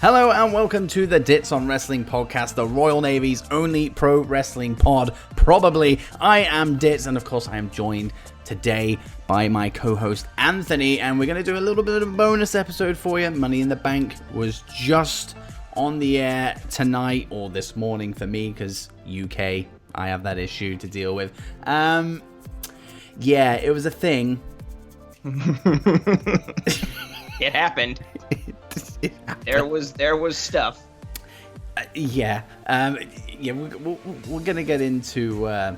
Hello and welcome to the Dits on Wrestling podcast, the Royal Navy's only pro wrestling pod, probably. I am Dits, and of course I am joined today by my co-host Anthony, and we're going to do a little bit of a bonus episode for you. Money in the Bank was just on the air tonight, or this morning for me, because UK, I have that issue to deal with. Yeah, it was a thing. It happened. There was stuff. We're gonna get into the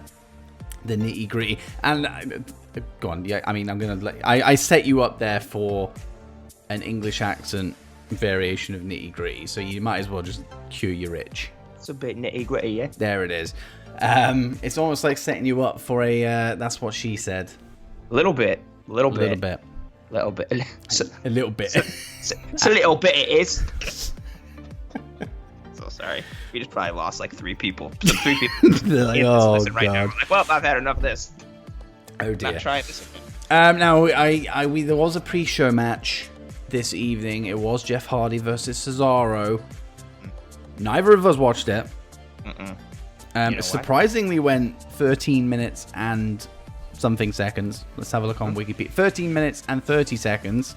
nitty gritty, and go on. Yeah, I mean, I set you up there for an English accent variation of nitty gritty, so you might as well just cue your itch. It's a bit nitty gritty, yeah. There it is. It's almost like setting you up for a that's what she said. A little bit. A little bit. A little bit. A little bit. It's a little bit, it is. So sorry. We just probably lost like three people. They're like, oh, God. Right now. Like, well, I've had enough of this. Oh, dear. Not trying this again. Now, there was a pre-show match this evening. It was Jeff Hardy versus Cesaro. Neither of us watched it. Surprisingly went 13 minutes and something seconds. Let's have a look on Wikipedia. 13 minutes and 30 seconds,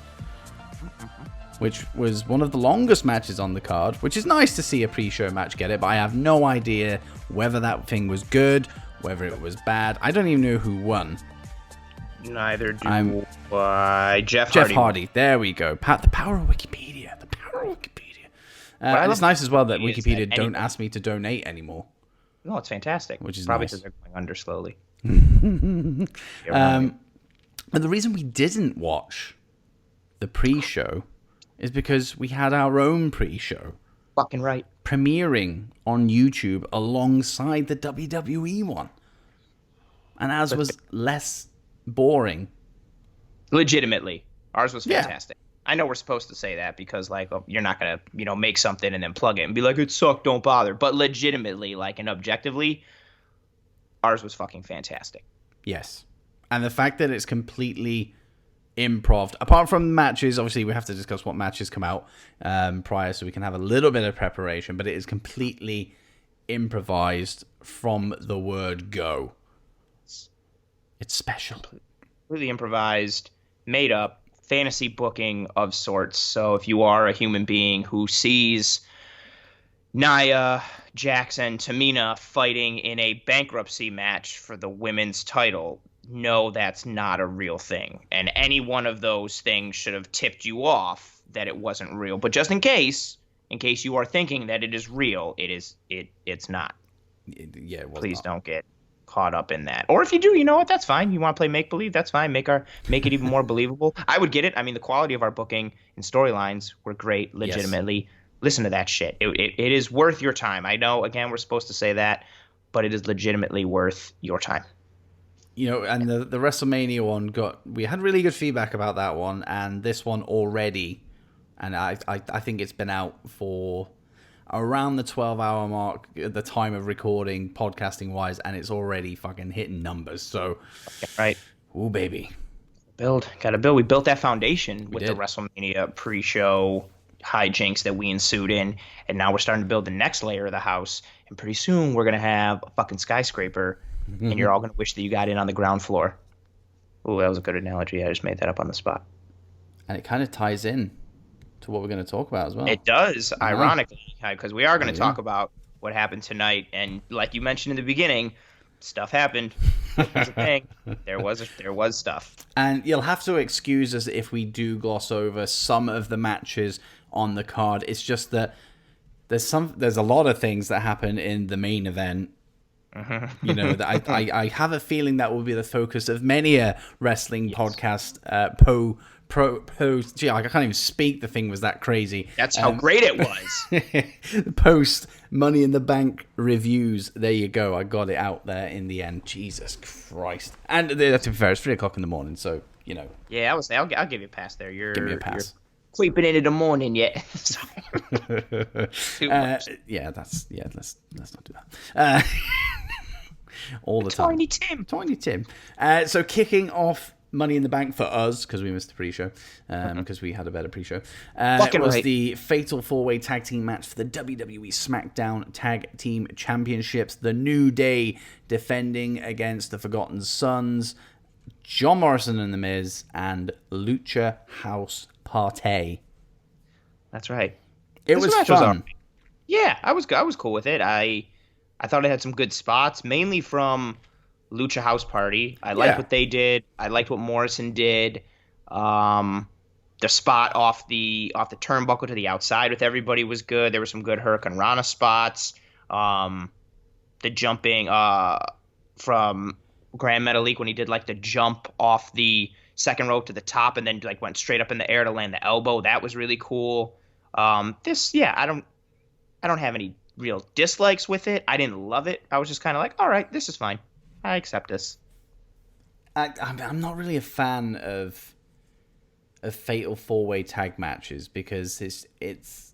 which was one of the longest matches on the card, which is nice to see a pre-show match get it, but I have no idea whether that thing was good, whether it was bad. I don't even know who won. Neither do I. Jeff Hardy. There we go. The power of Wikipedia. The power of Wikipedia. And it's nice as well that Wikipedia don't ask me to donate anymore. No, it's fantastic. Which is probably nice. Because they're going under slowly. But the reason we didn't watch the pre-show is because we had our own pre-show. Fucking right. Premiering on YouTube alongside the WWE one. And ours was less boring. Legitimately. Ours was fantastic. Yeah. I know we're supposed to say that because, like, you're not going to, make something and then plug it and be like, it sucked, don't bother. But legitimately, like, and objectively, ours was fucking fantastic. Yes. And the fact that it's completely improv, apart from matches, obviously we have to discuss what matches come out prior so we can have a little bit of preparation, but it is completely improvised from the word go. It's special. Completely improvised, made up, fantasy booking of sorts. So if you are a human being who sees Nia Jax and Tamina fighting in a bankruptcy match for the women's title, no, that's not a real thing. And any one of those things should have tipped you off that it wasn't real. But just in case you are thinking that it is real, it's not. Yeah, please don't get caught up in that. Or if you do, you know what? That's fine. You want to play make believe? That's fine. Make it even more believable. I would get it. I mean, the quality of our booking and storylines were great. Legitimately. Yes. Listen to that shit. It is worth your time. I know, again, we're supposed to say that, but it is legitimately worth your time. And the WrestleMania one we had really good feedback about that one, and this one already, and I think it's been out for around the 12-hour mark at the time of recording, podcasting wise, and it's already fucking hitting numbers. So, right. Ooh, baby. Gotta build. We built that foundation with the WrestleMania pre-show hijinks that we ensued in, and now we're starting to build the next layer of the house, and pretty soon we're gonna have a fucking skyscraper, and you're all gonna wish that you got in on the ground floor. Ooh, that was a good analogy. I just made that up on the spot. And it kind of ties in to what we're going to talk about as well. It does, ironically, because we are going to talk about what happened tonight, and like you mentioned in the beginning, stuff happened. It was a thing. There was stuff. And you'll have to excuse us if we do gloss over some of the matches on the card. It's just that there's a lot of things that happen in the main event. That I have a feeling that will be the focus of many a wrestling podcast. Gee, I can't even speak. The thing was that crazy. That's how great it was. Post Money in the Bank reviews. There you go. I got it out there in the end. Jesus Christ. And to be fair, it's 3:00 in the morning, so Yeah, I'll give you a pass there. Give me a pass. Creeping into the morning yet? Too much. Let's not do that. All the time. Tiny Tim. So kicking off Money in the Bank for us, because we missed the pre-show, because we had a better pre-show. Fucking it was right. the Fatal 4-Way Tag Team match for the WWE SmackDown Tag Team Championships. The New Day defending against the Forgotten Sons, John Morrison and The Miz, and Lucha House Party. That's right. It was fun. Yeah, I was cool with it. I thought it had some good spots, mainly from Lucha House Party. I liked what they did. I liked what Morrison did. The spot off the turnbuckle to the outside with everybody was good. There were some good Hurricane Rana spots. The jumping from Grand Metalik when he did like the jump off the second rope to the top and then like went straight up in the air to land the elbow. That was really cool. I don't have any real dislikes with it. I didn't love it. I was just kind of like, all right, this is fine. I accept this. I'm not really a fan of fatal 4-way tag matches because it's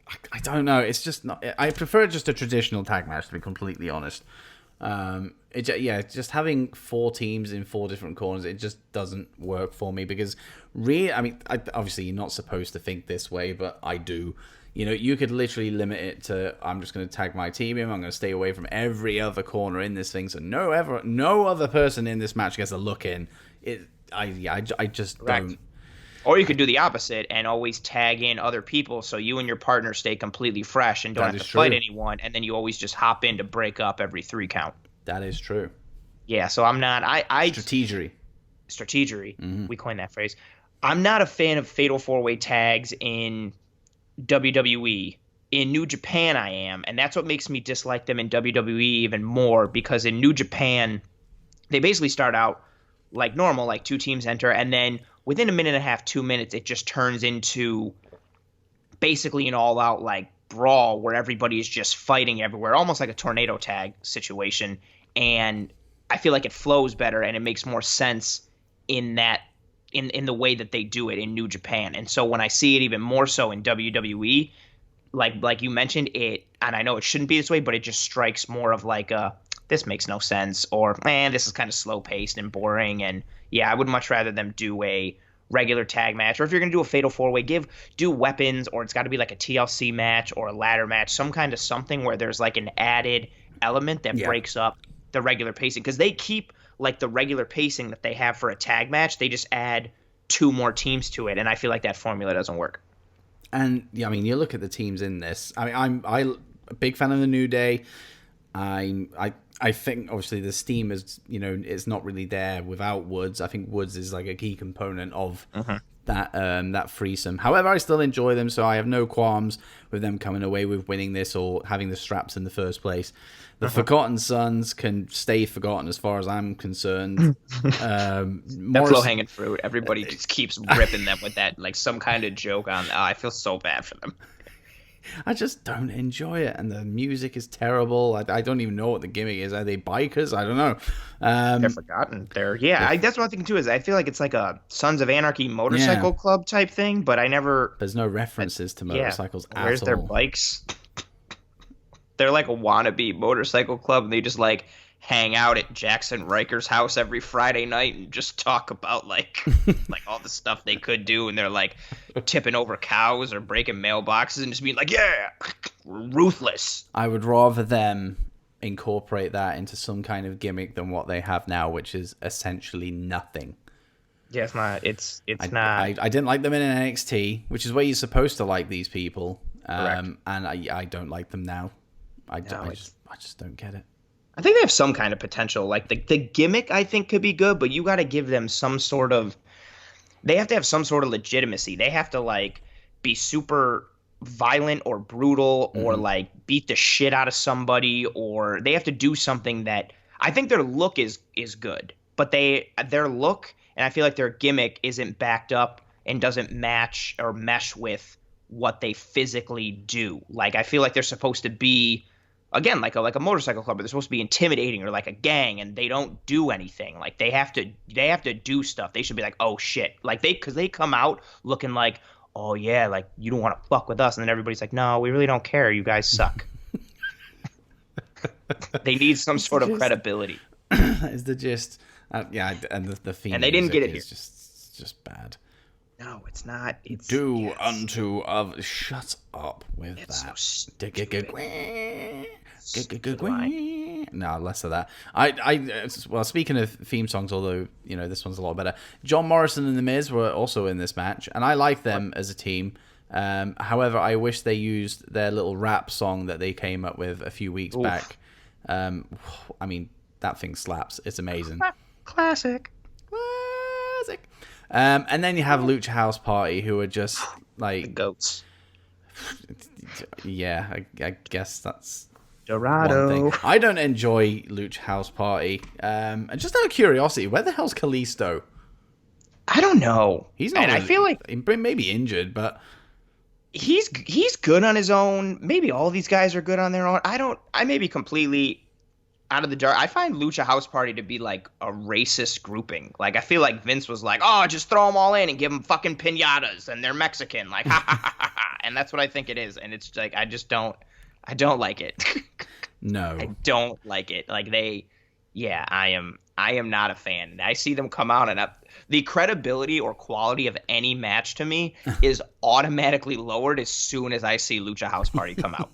I don't know. It's just not. I prefer just a traditional tag match, to be completely honest. Just having 4 teams in 4 different corners, it just doesn't work for me because really, I mean, obviously you're not supposed to think this way, but I do. You know, you could literally limit it to, I'm just going to tag my team in. I'm going to stay away from every other corner in this thing, so no other person in this match gets a look in. I just Correct. don't. Or you could do the opposite and always tag in other people so you and your partner stay completely fresh and don't have to fight anyone, and then you always just hop in to break up every 3 count. That is true. Yeah, so I'm not. Strategery. Mm-hmm. We coined that phrase. I'm not a fan of fatal 4-way tags in WWE. In New Japan I am, and that's what makes me dislike them in WWE even more, because in New Japan they basically start out like normal, like 2 teams enter, and then within a minute and a half, 2 minutes, it just turns into basically an all-out like brawl where everybody is just fighting everywhere, almost like a tornado tag situation. And I feel like it flows better and it makes more sense in that in the way that they do it in New Japan. And so when I see it even more so in WWE, like you mentioned it, and I know it shouldn't be this way, but it just strikes more of like this makes no sense, or man, this is kind of slow paced and boring. And yeah, I would much rather them do a regular tag match, or if you're gonna do a fatal 4-way, do weapons, or it's got to be like a TLC match or a ladder match, some kind of something where there's like an added element that breaks up the regular pacing, because they keep like the regular pacing that they have for a tag match, they just add 2 more teams to it, and I feel like that formula doesn't work. And yeah, I mean, you look at the teams in this. I mean, I'm a big fan of the New Day. I think obviously the steam is, you know, it's not really there without Woods. I think Woods is like a key component of that threesome. However, I still enjoy them, so I have no qualms with them coming away with winning this or having the straps in the first place. The Forgotten Sons can stay forgotten as far as I'm concerned. That's low-hanging fruit. Everybody just keeps ripping them with that, like some kind of joke on. I feel so bad for them. I just don't enjoy it, and the music is terrible. I don't even know what the gimmick is. Are they bikers? I don't know. They're forgotten. That's what I'm thinking too. Is I feel like it's like a Sons of Anarchy motorcycle club type thing, but I never. There's no references to motorcycles at all. Where's their bikes? They're like a wannabe motorcycle club, and they just like hang out at Jackson Riker's house every Friday night and just talk about like all the stuff they could do, and they're like tipping over cows or breaking mailboxes and just being like, yeah, we're ruthless. I would rather them incorporate that into some kind of gimmick than what they have now, which is essentially nothing. Yeah, it's not. It's not. I didn't like them in NXT, which is where you're supposed to like these people, and I don't like them now. I just don't get it. I think they have some kind of potential. Like the gimmick, I think, could be good, but you got to give them some sort of. They have to have some sort of legitimacy. They have to like be super violent or brutal or like beat the shit out of somebody, or they have to do something that I think their look is good, but their look and I feel like their gimmick isn't backed up and doesn't match or mesh with what they physically do. Like I feel like they're supposed to be. Again, like a motorcycle club, they're supposed to be intimidating, or like a gang, and they don't do anything. Like they have to do stuff. They should be like, oh shit, like because they come out looking like, oh yeah, like you don't want to fuck with us, and then everybody's like, no, we really don't care. You guys suck. They need some sort of credibility. That is the gist. Yeah, and the theme And they didn't get it is here. just bad. No, it's not. It's Unto others. Shut up with it's that. So stupid. No, less of that. Well, speaking of theme songs, although this one's a lot better. John Morrison and The Miz were also in this match, and I like them as a team. However, I wish they used their little rap song that they came up with a few weeks back. I mean, that thing slaps. It's amazing. Classic. And then you have Lucha House Party, who are just like The goats. Yeah, I guess that's Dorado. one thing. I don't enjoy Lucha House Party. And just out of curiosity, where the hell's Kalisto? I don't know. He's not. And I feel like he may be injured, but he's good on his own. Maybe all these guys are good on their own. I may be completely out of the dark. I find Lucha House Party to be like a racist grouping. Like I feel like Vince was like, "Oh, just throw them all in and give them fucking piñatas, and they're Mexican." Like, ha ha ha ha ha. And that's what I think it is. And it's like I don't like it. No, I don't like it. Like I am not a fan. I see them come out and the credibility or quality of any match to me is automatically lowered as soon as I see Lucha House Party come out.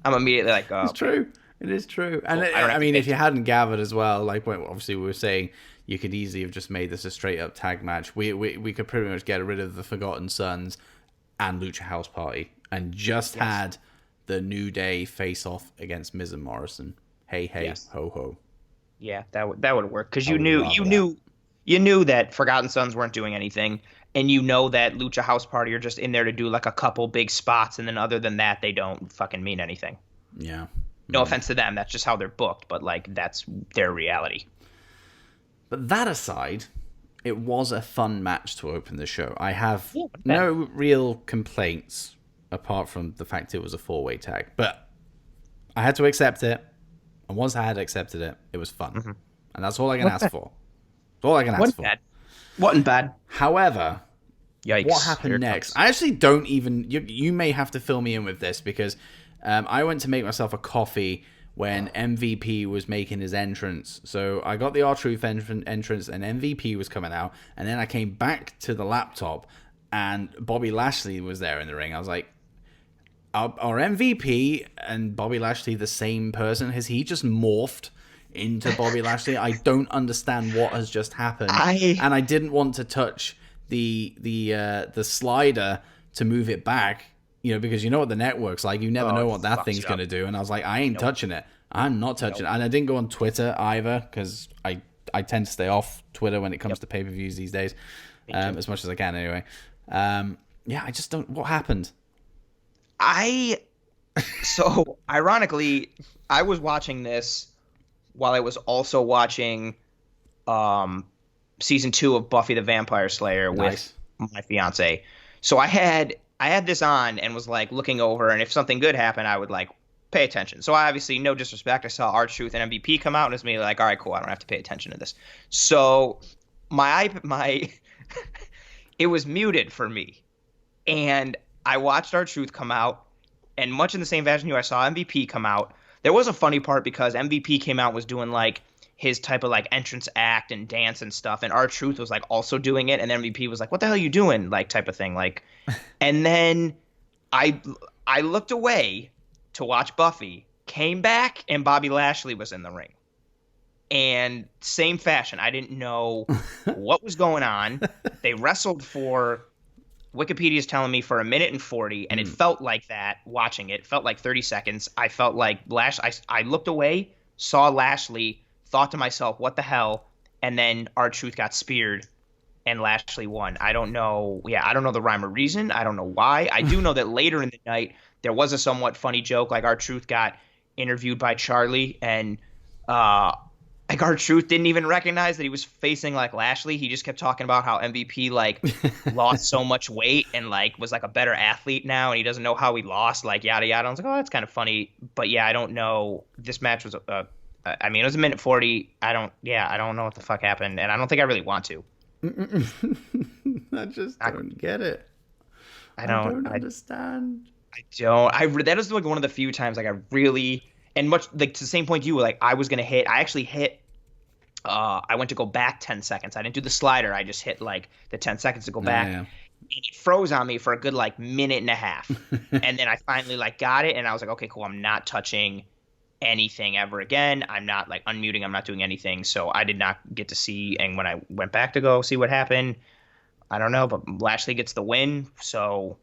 I'm immediately like, oh, it's true. It is true. And Cool. I mean, if you hadn't gathered as well, like obviously we were saying, you could easily have just made this a straight up tag match. We could pretty much get rid of the Forgotten Sons and Lucha House Party and just had the New Day face off against Miz and Morrison. Hey, ho, ho. Yeah, that would work because you knew that Forgotten Sons weren't doing anything, and you know that Lucha House Party are just in there to do like a couple big spots, and then other than that, they don't fucking mean anything. Yeah. No offense to them, that's just how they're booked, but like that's their reality. But that aside, it was a fun match to open the show. I have no real complaints apart from the fact it was a 4-way tag, but I had to accept it. And once I had accepted it, it was fun. Mm-hmm. And that's all I can ask for. That's all I can ask for. Wasn't bad. However, yikes, what happened next? I actually don't even... You may have to fill me in with this because I went to make myself a coffee when MVP was making his entrance. So I got the R-Truth entrance and MVP was coming out. And then I came back to the laptop and Bobby Lashley was there in the ring. I was like, are MVP and Bobby Lashley the same person? Has he just morphed into Bobby Lashley? I don't understand what has just happened. And I didn't want to touch the slider to move it back, because you know what the network's like. You never know what that thing's going to do. And I was like, I ain't touching it. I'm not touching it. And I didn't go on Twitter either because I tend to stay off Twitter when it comes to pay-per-views these days, as much as I can anyway. I just don't... What happened? So ironically, I was watching this while I was also watching season 2 of Buffy the Vampire Slayer with my fiance. So I had this on and was like looking over, and if something good happened, I would like pay attention. So I obviously, no disrespect, I saw R-Truth and MVP come out, and it was me like, all right, cool, I don't have to pay attention to this. So my it was muted for me, and I watched R-Truth come out, and much in the same fashion I saw MVP come out. There was a funny part because MVP came out and was doing like his type of like entrance act and dance and stuff, and R-Truth was like also doing it, and then MVP was like, what the hell are you doing, like type of thing, like. And then I looked away to watch Buffy, came back, and Bobby Lashley was in the ring. And same fashion, I didn't know what was going on. They wrestled for, Wikipedia's telling me, for 1 minute and 40, and it felt like that watching it. It felt like 30 seconds. I felt like I looked away, saw Lashley, thought to myself, what the hell? And then R-Truth got speared, and Lashley won. I don't know. Yeah, I don't know the rhyme or reason. I don't know why. I do know that later in the night, there was a somewhat funny joke. Like R-Truth got interviewed by Charlie, and like R-Truth didn't even recognize that he was facing like Lashley. He just kept talking about how MVP like lost so much weight and like was like a better athlete now, and he doesn't know how he lost, like yada yada. I was like, oh, that's kind of funny. But yeah, I don't know. This match was I mean, it was 1 minute 40. I don't know what the fuck happened, and I don't think I really want to. I just don't get it. I don't understand. I don't. That was like one of the few times like I really, and much like to the same point you were like, I was gonna hit. I actually hit I went to go back 10 seconds. I didn't do the slider. I just hit like the 10 seconds to go back. Yeah. And it froze on me for a good like minute and a half. And then I finally like got it and I was like, okay, cool. I'm not touching anything ever again. I'm not like unmuting. I'm not doing anything. So I did not get to see. And when I went back to go see what happened, I don't know, but Lashley gets the win. So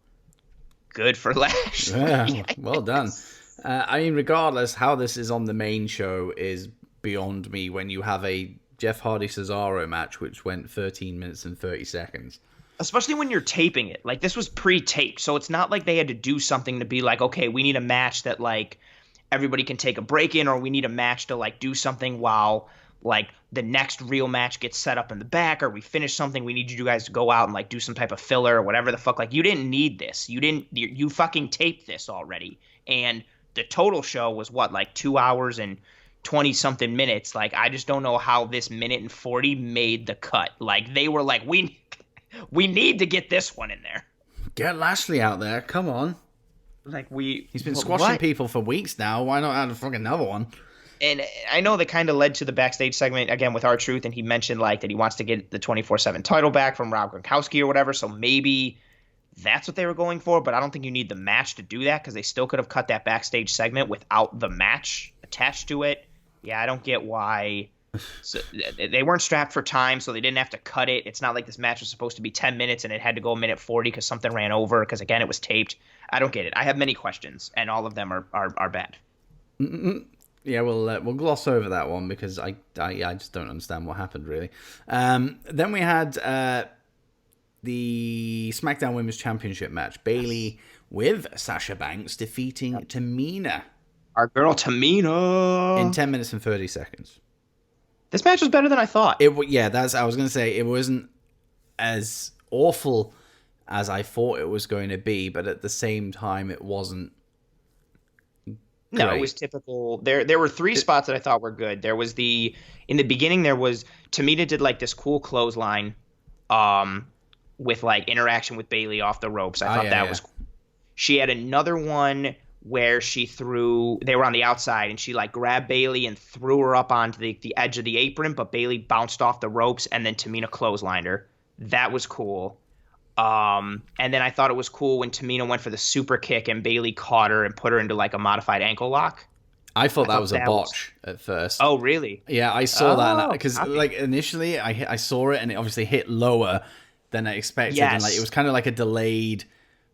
good for Lashley. Yeah, well done. I mean, regardless, how this is on the main show is beyond me when you have a Jeff Hardy-Cesaro match which went 13 minutes and 30 seconds. Especially when you're taping it. Like, this was pre-taped, so it's not like they had to do something to be like, okay, we need a match that, like, everybody can take a break in, or we need a match to, like, do something while, like, the next real match gets set up in the back, or we finish something, we need you guys to go out and, like, do some type of filler or whatever the fuck. Like, you didn't need this. You fucking taped this already. And the total show was, what, like 2 hours and 20-something minutes. Like, I just don't know how this minute and 40 made the cut. Like, they were like, we need to get this one in there. Get Lashley out there, come on. Like, he's been squashing people for weeks now. Why not add a fucking another one? And I know that kind of led to the backstage segment again with R-Truth, and he mentioned like that he wants to get the 24/7 title back from Rob Gronkowski or whatever. So maybe that's what they were going for, but I don't think you need the match to do that because they still could have cut that backstage segment without the match attached to it. Yeah, I don't get why. So they weren't strapped for time, so they didn't have to cut it. It's not like this match was supposed to be 10 minutes and it had to go a minute 40 because something ran over because, again, it was taped. I don't get it. I have many questions, and all of them are bad. Yeah, we'll gloss over that one because I just don't understand what happened, really. Then we had the SmackDown Women's Championship match. Bayley with Sasha Banks defeating Tamina. Our girl Tamina. In 10 minutes and 30 seconds. This match was better than I thought. I was going to say, it wasn't as awful as I thought it was going to be, but at the same time, it wasn't great. No, it was typical. There were three spots that I thought were good. There was in the beginning, Tamina did like this cool clothesline with like interaction with Bayley off the ropes. I thought that was cool. She had another one where they were on the outside and she like grabbed Bayley and threw her up onto the edge of the apron, but Bayley bounced off the ropes and then Tamina clotheslined her. That was cool. And then I thought it was cool when Tamina went for the super kick and Bayley caught her and put her into like a modified ankle lock. I thought that was a botch at first. Oh, really? Yeah, I saw that because like initially I saw it and it obviously hit lower than I expected, and like it was kind of like a delayed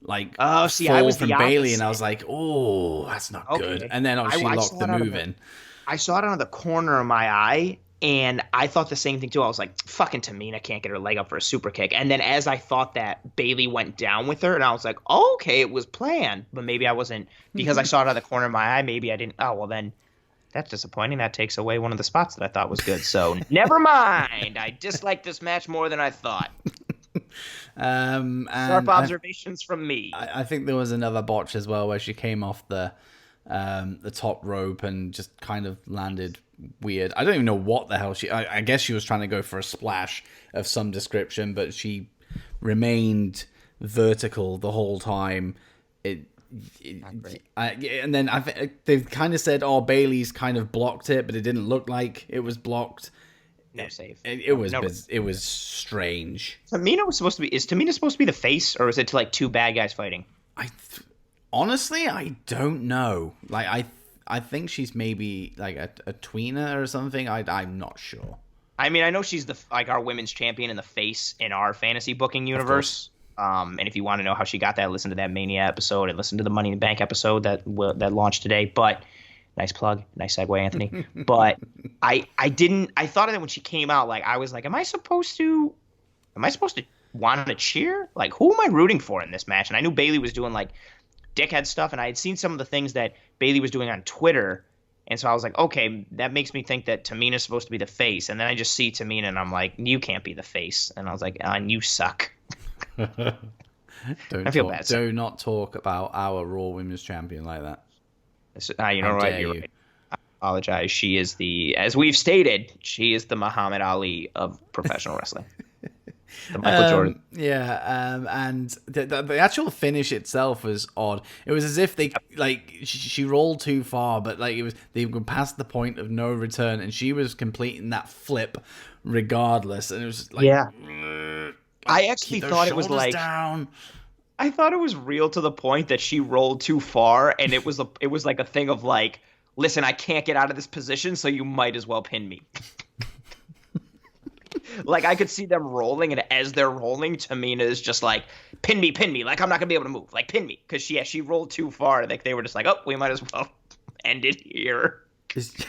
like fall from Bayley, and I was like, oh, that's not good. And then obviously she locked the move in. I saw it out of the corner of my eye. And I thought the same thing, too. I was like, fucking Tamina can't get her leg up for a super kick. And then as I thought that, Bayley went down with her. And I was like, oh, okay, it was planned. But maybe I wasn't. Because I saw it out of the corner of my eye, maybe I didn't. Oh, well, then that's disappointing. That takes away one of the spots that I thought was good. So never mind. I disliked this match more than I thought. Sharp observations from me. I think there was another botch as well where she came off the top rope and just kind of landed weird. I don't even know what the hell I guess she was trying to go for a splash of some description, but she remained vertical the whole time. And then they've kind of said, oh, Bayley's kind of blocked it, but it didn't look like it was blocked. No save. It was strange. Is Tamina supposed to be the face, or is it like two bad guys fighting? Honestly, I don't know. Like, I think she's maybe like a tweener or something. I'm not sure. I mean, I know she's our women's champion and the face in our fantasy booking universe. And if you want to know how she got that, listen to that Mania episode and listen to the Money in the Bank episode that launched today. But nice plug, nice segue, Anthony. But I thought of that when she came out. Like, I was like, am I supposed to want to cheer? Like, who am I rooting for in this match? And I knew Bayley was doing like dickhead stuff, and I had seen some of the things that Bayley was doing on Twitter, and so I was like, okay, that makes me think that Tamina's supposed to be the face, and then I just see Tamina, and I'm like, you can't be the face, and I was like, and you suck. I feel bad. Do not talk about our Raw Women's Champion like that. You're right. I apologize. She is as we've stated, she is the Muhammad Ali of professional wrestling. The Michael Jordan. And the actual finish itself was odd. It was as if she rolled too far, but they were past the point of no return, and she was completing that flip regardless. And it was like, I actually thought it was like down. I thought it was real to the point that she rolled too far, and it was like a thing of like, listen, I can't get out of this position, so you might as well pin me. Like, I could see them rolling, and as they're rolling, Tamina is just like, pin me. Like, I'm not going to be able to move. Like, pin me. Because she rolled too far. Like, they were just like, oh, we might as well end it here. It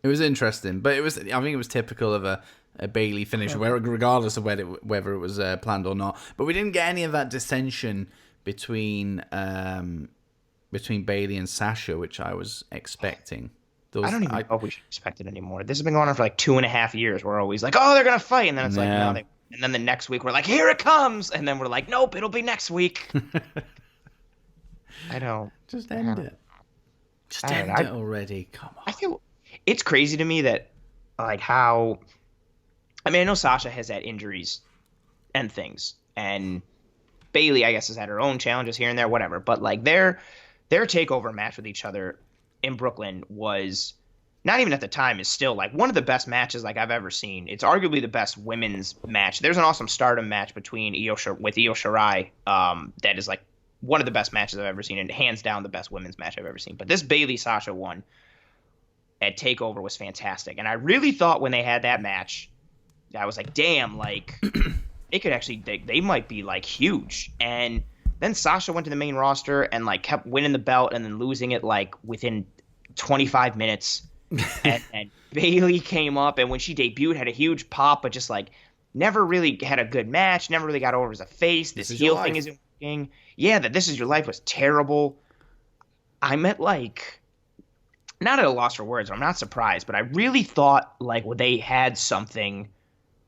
was interesting, but I think it was typical of a Bayley finish, regardless of whether it was planned or not. But we didn't get any of that dissension between Bayley and Sasha, which I was expecting. I don't even know if we should expect it anymore. This has been going on for like 2.5 years. We're always like, oh, they're going to fight. And then it's like, no. And then the next week, we're like, here it comes. And then we're like, nope, it'll be next week. I don't. Just end it. Just end it already. Come on. I feel it's crazy to me that, like, how. I mean, I know Sasha has had injuries and things. And Bayley, I guess, has had her own challenges here and there, whatever. But, like, their takeover match with each other in Brooklyn was not even at the time is still like one of the best matches like I've ever seen. It's arguably the best women's match. There's an awesome Stardom match between Io Shirai that is like one of the best matches I've ever seen, and hands down the best women's match I've ever seen. But this Bayley Sasha one at TakeOver was fantastic, and I really thought when they had that match, I was like, damn, like it could actually they might be like huge. And then Sasha went to the main roster and like kept winning the belt and then losing it like within 25 minutes. and Bayley came up, and when she debuted had a huge pop, but just like never really had a good match, never really got over as a face. This heel thing isn't working. Yeah, that This Is Your Life was terrible. I'm at like not at a loss for words. I'm not surprised, but I really thought like they had something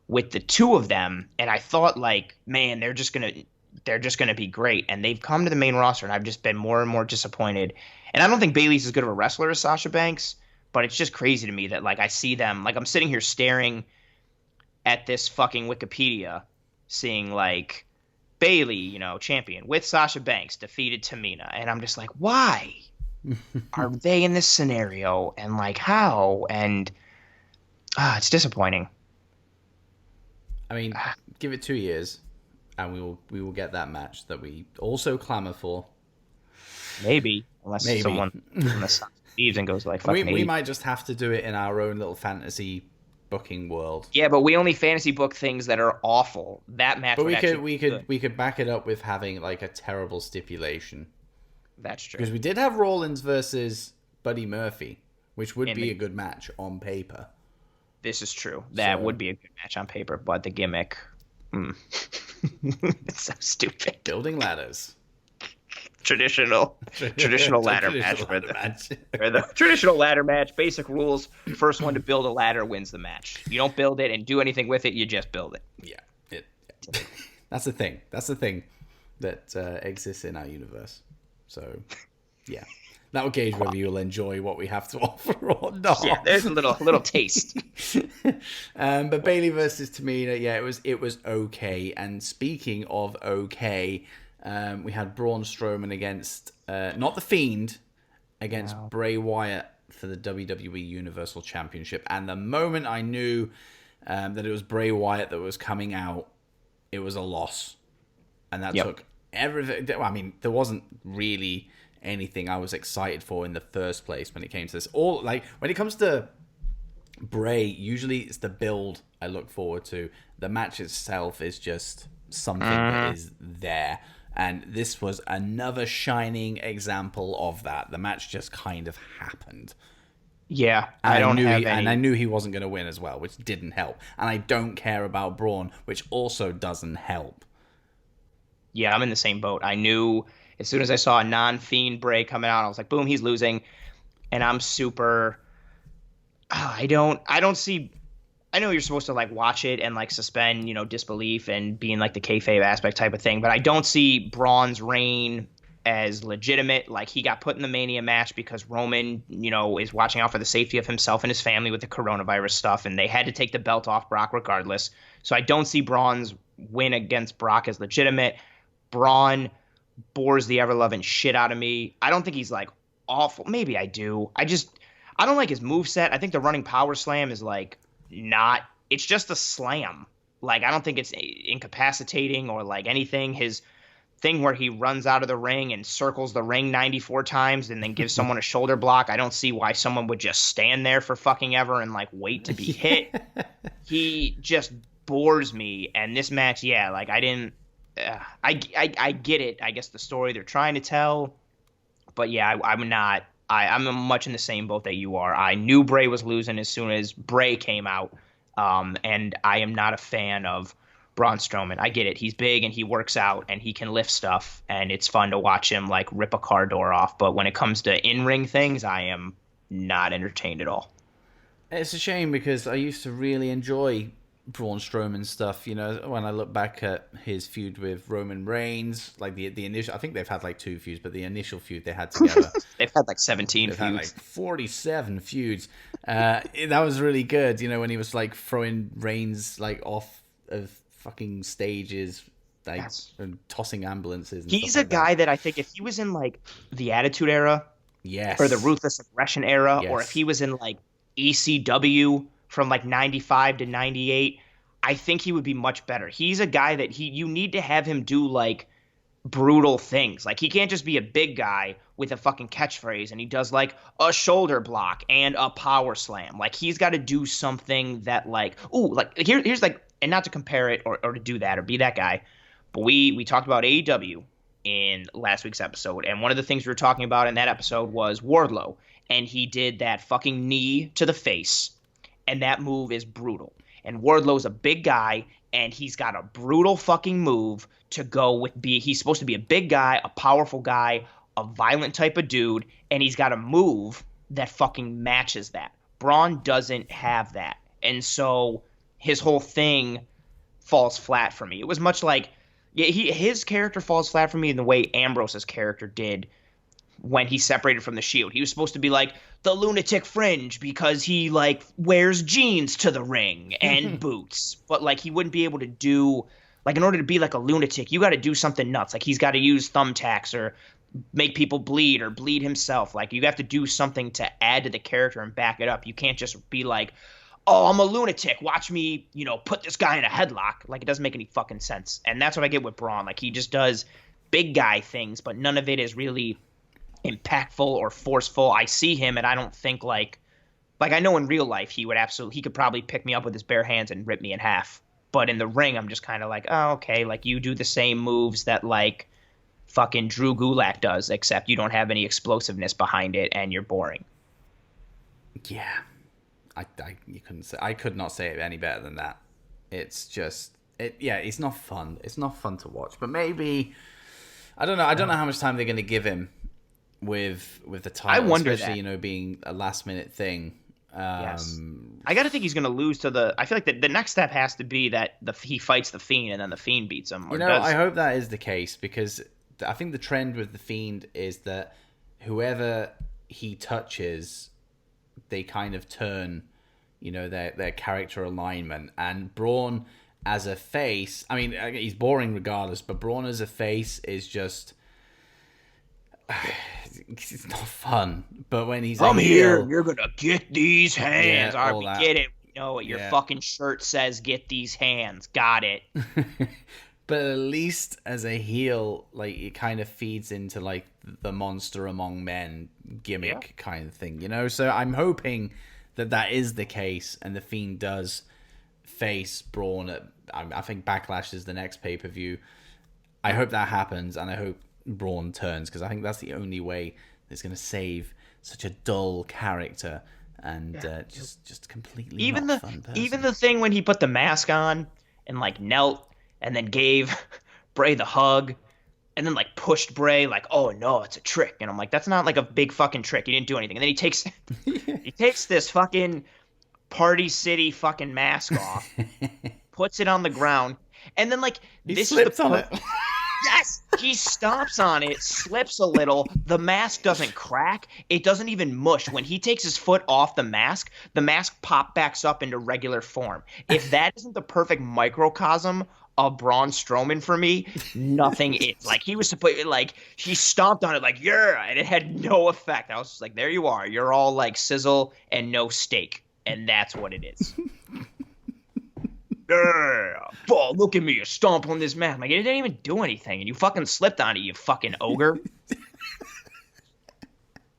with the two of them, and I thought like, man, they're just gonna be great, and they've come to the main roster, and I've just been more and more disappointed. And I don't think Bayley's as good of a wrestler as Sasha Banks, but it's just crazy to me that like I see them, like I'm sitting here staring at this fucking Wikipedia, seeing like Bayley, champion with Sasha Banks defeated Tamina, and I'm just like, why are they in this scenario, and like how? And it's disappointing. I mean, give it 2 years, and we will get that match that we also clamor for. Maybe someone leaves and goes like, fuck me. We might just have to do it in our own little fantasy booking world. Yeah, but we only fantasy book things that are awful. That match. But we could back it up with having like a terrible stipulation. That's true. Because we did have Rollins versus Buddy Murphy, which would be a good match on paper. This is true. That would be a good match on paper, but the gimmick, it's so stupid. Building ladders. Traditional ladder match. Where the traditional ladder match, basic rules, first one to build a ladder wins the match. You don't build it and do anything with it, you just build it. Yeah. That's the thing. That's the thing that exists in our universe. So, yeah. That will gauge whether you'll enjoy what we have to offer or not. Yeah, there's a little taste. But Bayley versus Tamina, yeah, it was okay. And speaking of okay, we had Braun Strowman against not the Fiend, against Bray Wyatt for the WWE Universal Championship. And the moment I knew that it was Bray Wyatt that was coming out, it was a loss, and that took everything. I mean, there wasn't really anything I was excited for in the first place when it came to this. All like when it comes to Bray, usually it's the build I look forward to. The match itself is just something that is there, and this was another shining example of that. The match just kind of happened. Yeah, and I knew he wasn't going to win as well, which didn't help. And I don't care about Braun, which also doesn't help. Yeah, I'm in the same boat. I knew as soon as I saw a non-Fiend Bray coming out, I was like, boom, he's losing. And I'm super... I don't see... I know you're supposed to like watch it and like suspend, disbelief and be in like the kayfabe aspect type of thing, but I don't see Braun's reign as legitimate. Like, he got put in the Mania match because Roman, is watching out for the safety of himself and his family with the coronavirus stuff, and they had to take the belt off Brock regardless. So I don't see Braun's win against Brock is legitimate. Braun bores the ever-loving shit out of me. I don't think he's like awful. Maybe I do. I don't like his moveset. I think the running power slam is like not, it's just a slam. Like, I don't think it's incapacitating or like anything. His thing where he runs out of the ring and circles the ring 94 times and then gives someone a shoulder block. I don't see why someone would just stand there for fucking ever and like wait to be hit. He just bores me. And this match, yeah, like I didn't, I get it. I guess the story they're trying to tell, but yeah, I'm much in the same boat that you are. I knew Bray was losing as soon as Bray came out. And I am not a fan of Braun Strowman. I get it. He's big and he works out and he can lift stuff and it's fun to watch him like rip a car door off. But when it comes to in-ring things, I am not entertained at all. It's a shame because I used to really enjoy Braun Strowman stuff. You know, when I look back at his feud with Roman Reigns, like the initial, I think they've had like 2 feuds, but the initial feud they had together. They've had like 17 They've feuds. had like 47 feuds. That was really good. You know, when he was like throwing Reigns like off of fucking stages, like and tossing ambulances. And he's stuff a guy that I think if he was in like the Attitude Era, yes, or the Ruthless Aggression Era, yes, or if he was in like ECW from like 95 to 98, I think he would be much better. He's a guy that you need to have him do like brutal things. Like he can't just be a big guy with a fucking catchphrase and he does like a shoulder block and a power slam. Like he's got to do something that like, ooh, like here's like, and not to compare it or to do that or be that guy, but we talked about AEW in last week's episode, and one of the things we were talking about in that episode was Wardlow, and he did that fucking knee to the face, and that move is brutal. And Wardlow's a big guy, and he's got a brutal fucking move to go with. He's supposed to be a big guy, a powerful guy, a violent type of dude, and he's got a move that fucking matches that. Braun doesn't have that, and so his whole thing falls flat for me. It was much like his character falls flat for me in the way Ambrose's character did when he separated from the Shield. He was supposed to be like the lunatic fringe because he like wears jeans to the ring and boots, but like he wouldn't be able to do, like, in order to be like a lunatic, you got to do something nuts. Like he's got to use thumbtacks or make people bleed or bleed himself. Like you have to do something to add to the character and back it up. You can't just be like, oh, I'm a lunatic, watch me, put this guy in a headlock. Like, it doesn't make any fucking sense. And that's what I get with Braun. Like, he just does big guy things, but none of it is really impactful or forceful. I see him, and I don't think, like I know in real life he could probably pick me up with his bare hands and rip me in half. But in the ring, I'm just kind of like, oh, okay, like, you do the same moves that, like, fucking Drew Gulak does, except you don't have any explosiveness behind it, and you're boring. Yeah. I could not say it any better than that. It's just, it's not fun. It's not fun to watch. But maybe, I don't know how much time they're going to give him with the title. I wonder especially, that. Being a last minute thing. Yes. I got to think he's going to lose to I feel like the next step has to be that he fights the Fiend and then the Fiend beats him. I hope that is the case, because I think the trend with the Fiend is that whoever he touches, they kind of turn, their character alignment. And Braun as a face, I mean, he's boring regardless, but Braun as a face is just, it's not fun. But when he's I'm here, you're gonna get these hands. Yeah, all right, we get it. We know it. Your fucking shirt says "get these hands." Got it. But at least as a heel, like, it kind of feeds into like the monster among men gimmick kind of thing, So I'm hoping that is the case, and the Fiend does face Braun. I think Backlash is the next pay-per-view. I hope that happens, and I hope Braun turns, because I think that's the only way that's going to save such a dull character and just completely not fun person. Even the thing when he put the mask on and like knelt and then gave Bray the hug and then like pushed Bray like, oh no, it's a trick. And I'm like, that's not like a big fucking trick. He didn't do anything. And then he takes this fucking Party City fucking mask off, puts it on the ground, and then like he slips on it. Yes, he stomps on it, slips a little. The mask doesn't crack. It doesn't even mush. When he takes his foot off the mask pop backs up into regular form. If that isn't the perfect microcosm a Braun Strowman for me, nothing is. Like, he was supposed, like, he stomped on it like, yeah, and it had no effect. I was just like, there you are. You're all like sizzle and no steak. And that's what it is. Yeah. Oh, look at me. You stomp on this man. Like, it didn't even do anything. And you fucking slipped on it, you fucking ogre.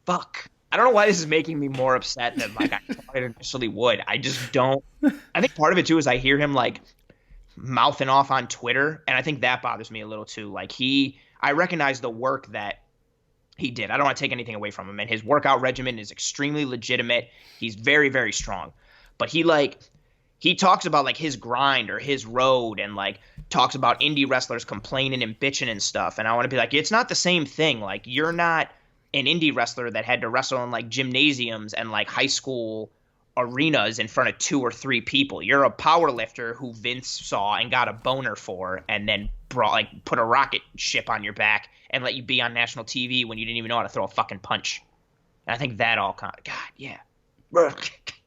Fuck. I don't know why this is making me more upset than like I thought it initially would. I just don't. I think part of it too is I hear him like mouthing off on Twitter, and I think that bothers me a little too. Like I recognize the work that he did. I don't want to take anything away from him, and his workout regimen is extremely legitimate. He's very, very strong, but he talks about like his grind or his road, and like talks about indie wrestlers complaining and bitching and stuff. And I want to be like, it's not the same thing. Like, you're not an indie wrestler that had to wrestle in like gymnasiums and like high school arenas in front of 2 or 3 people. You're a power lifter who Vince saw and got a boner for, and then put a rocket ship on your back and let you be on national TV when you didn't even know how to throw a fucking punch. And I think that all kind of, God, yeah.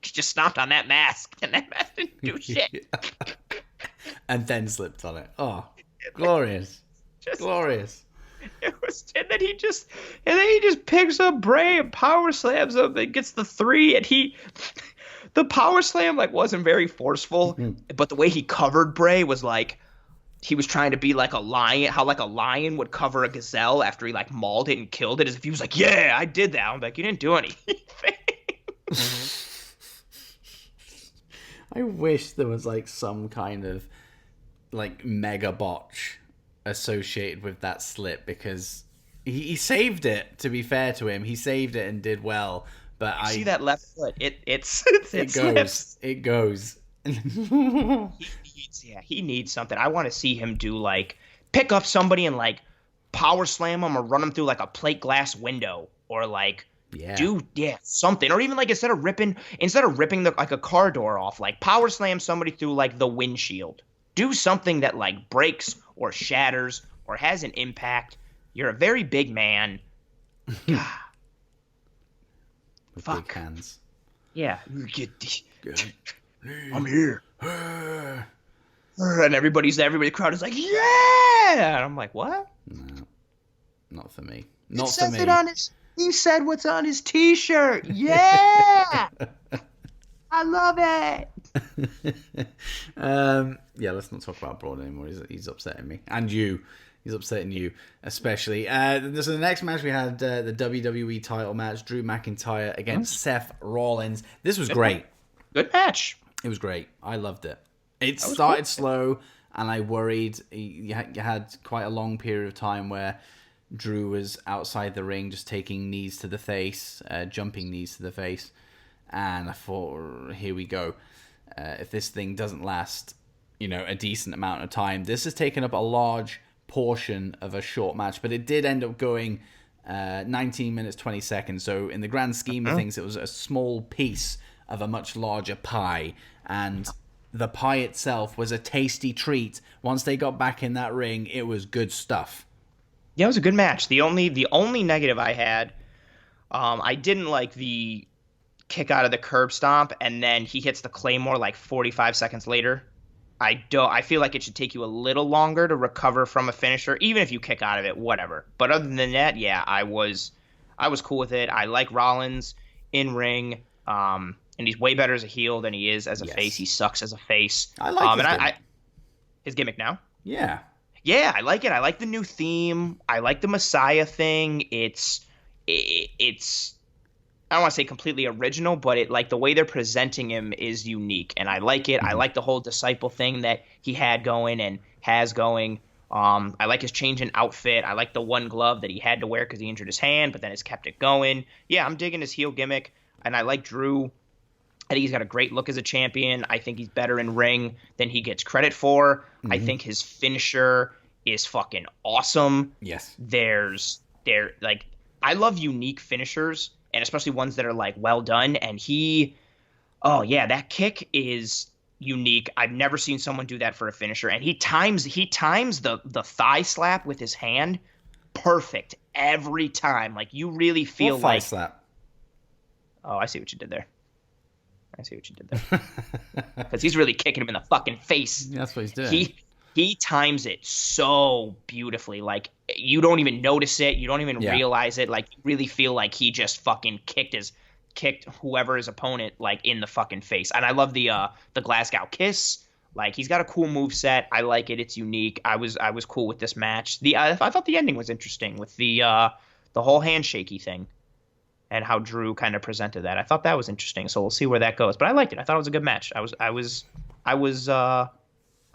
Just stomped on that mask, and that mask didn't do shit. And then slipped on it. Oh, glorious. Glorious. It was, and then he just picks up Bray and power slams him and gets the 3, and the power slam like wasn't very forceful, but the way he covered Bray was like he was trying to be like a lion, how like a lion would cover a gazelle after he like mauled it and killed it, as if he was like, yeah, I did that. I'm like, you didn't do anything. I wish there was like some kind of like mega botch associated with that slip, because he saved it. To be fair to him, he saved it and did well. But I see that left foot. It goes. It goes. He needs something. I want to see him do like pick up somebody and like power slam him or run him through like a plate glass window, or like do something, or even like instead of ripping like a car door off, like power slam somebody through like the windshield. Do something that like breaks or shatters or has an impact. You're a very big man. God. With fuck. big hands. Yeah. I'm here. And everybody, the crowd is like, yeah. And I'm like, what? No, not for me. He said what's on his t-shirt. Yeah. I love it. Yeah, let's not talk about Braun anymore. He's upsetting me. And you. He's upsetting you, especially. So the next match we had the WWE title match, Drew McIntyre against Seth Rollins. This was great. Good match. It was great. I loved it. It started slow, and I worried. You had quite a long period of time where Drew was outside the ring just taking knees to the face, jumping knees to the face. And I thought, here we go. If this thing doesn't last, a decent amount of time. This has taken up a large portion of a short match, but it did end up going 19 minutes, 20 seconds. So in the grand scheme of things, it was a small piece of a much larger pie. And the pie itself was a tasty treat. Once they got back in that ring, it was good stuff. Yeah, it was a good match. The only negative I had, I didn't like the kick out of the curb stomp, and then he hits the Claymore like 45 seconds later. I feel like it should take you a little longer to recover from a finisher, even if you kick out of it, whatever. But other than that, yeah, I was cool with it. I like Rollins in ring, and he's way better as a heel than he is as a face. He sucks as a face. I like his gimmick now. Yeah. Yeah, I like it. I like the new theme. I like the Messiah thing. It's I don't want to say completely original, but it like the way they're presenting him is unique, and I like it. I like the whole disciple thing that he had going and has going. I like his change in outfit. I like the one glove that he had to wear because he injured his hand, but then has kept it going. Yeah, I'm digging his heel gimmick, and I like Drew. I think he's got a great look as a champion. I think he's better in ring than he gets credit for. I think his finisher is fucking awesome. Yes. I love unique finishers, and especially ones that are like well done. And that kick is unique. I've never seen someone do that for a finisher. And he times the thigh slap with his hand perfect every time. Like, you really feel thigh slap. Oh, I see what you did there. Because he's really kicking him in the fucking face. That's what he's doing. He times it so beautifully. Like, you don't even notice it. You don't even realize it. Like, you really feel like he just fucking kicked whoever his opponent like in the fucking face. And I love the Glasgow kiss. Like, he's got a cool move set. I like it. It's unique. I was cool with this match. I thought the ending was interesting with the whole handshakey thing and how Drew kind of presented that. I thought that was interesting. So we'll see where that goes. But I liked it. I thought it was a good match. I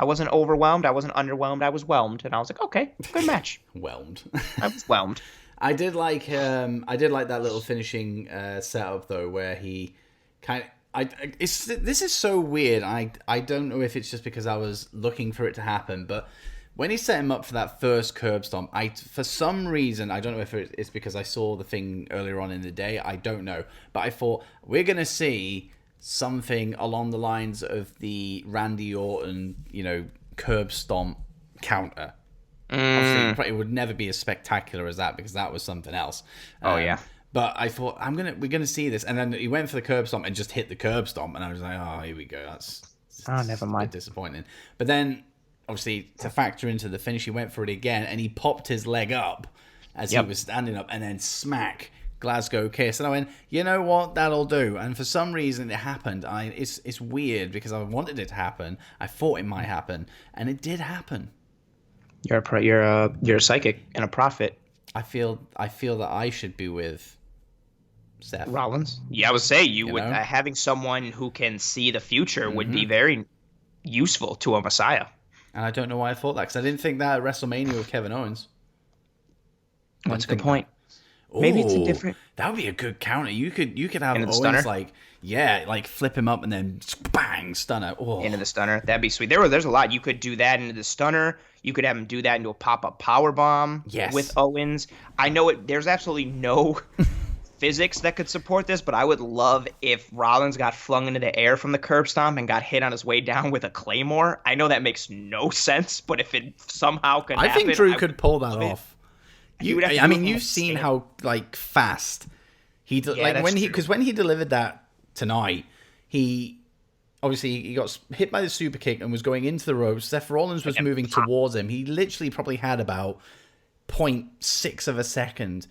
wasn't overwhelmed. I wasn't underwhelmed. I was whelmed, and I was like, okay, good match. Whelmed. I was whelmed. I did like that little finishing setup though, where he kind of. This is so weird. I don't know if it's just because I was looking for it to happen, but when he set him up for that first curb stomp, for some reason, I don't know if it's because I saw the thing earlier on in the day. I don't know, but I thought we're gonna see something along the lines of the Randy Orton, curb stomp counter. Obviously, it would never be as spectacular as that because that was something else. Yeah. But I thought we're gonna see this, and then he went for the curb stomp and just hit the curb stomp, and I was like, oh, here we go. That's never mind. A bit disappointing. But then, obviously, to factor into the finish, he went for it again, and he popped his leg up as he was standing up, and then smack. Glasgow kiss, and I went, you know what, that'll do. And for some reason it happened. It's weird because I wanted it to happen. I thought it might happen, and it did happen. You're a psychic and a prophet. I feel that I should be with Seth Rollins. Yeah, I would say you would having someone who can see the future would be very useful to a Messiah. And I don't know why I thought that because I didn't think that at WrestleMania with Kevin Owens. That's a good point. Ooh, maybe it's a different. That would be a good counter. You could have Owens stunner? like flip him up and then bang stunner. Oh. Into the stunner. That'd be sweet. There's a lot. You could do that into the stunner. You could have him do that into a pop-up power bomb with Owens. I know there's absolutely no physics that could support this, but I would love if Rollins got flung into the air from the curb stomp and got hit on his way down with a Claymore. I know that makes no sense, but if it somehow could happen, I think Drew could pull that off. You've seen how fast he when he delivered that tonight, he got hit by the super kick and was going into the ropes. Seth Rollins was moving towards him. He literally probably had about 0.6 of a second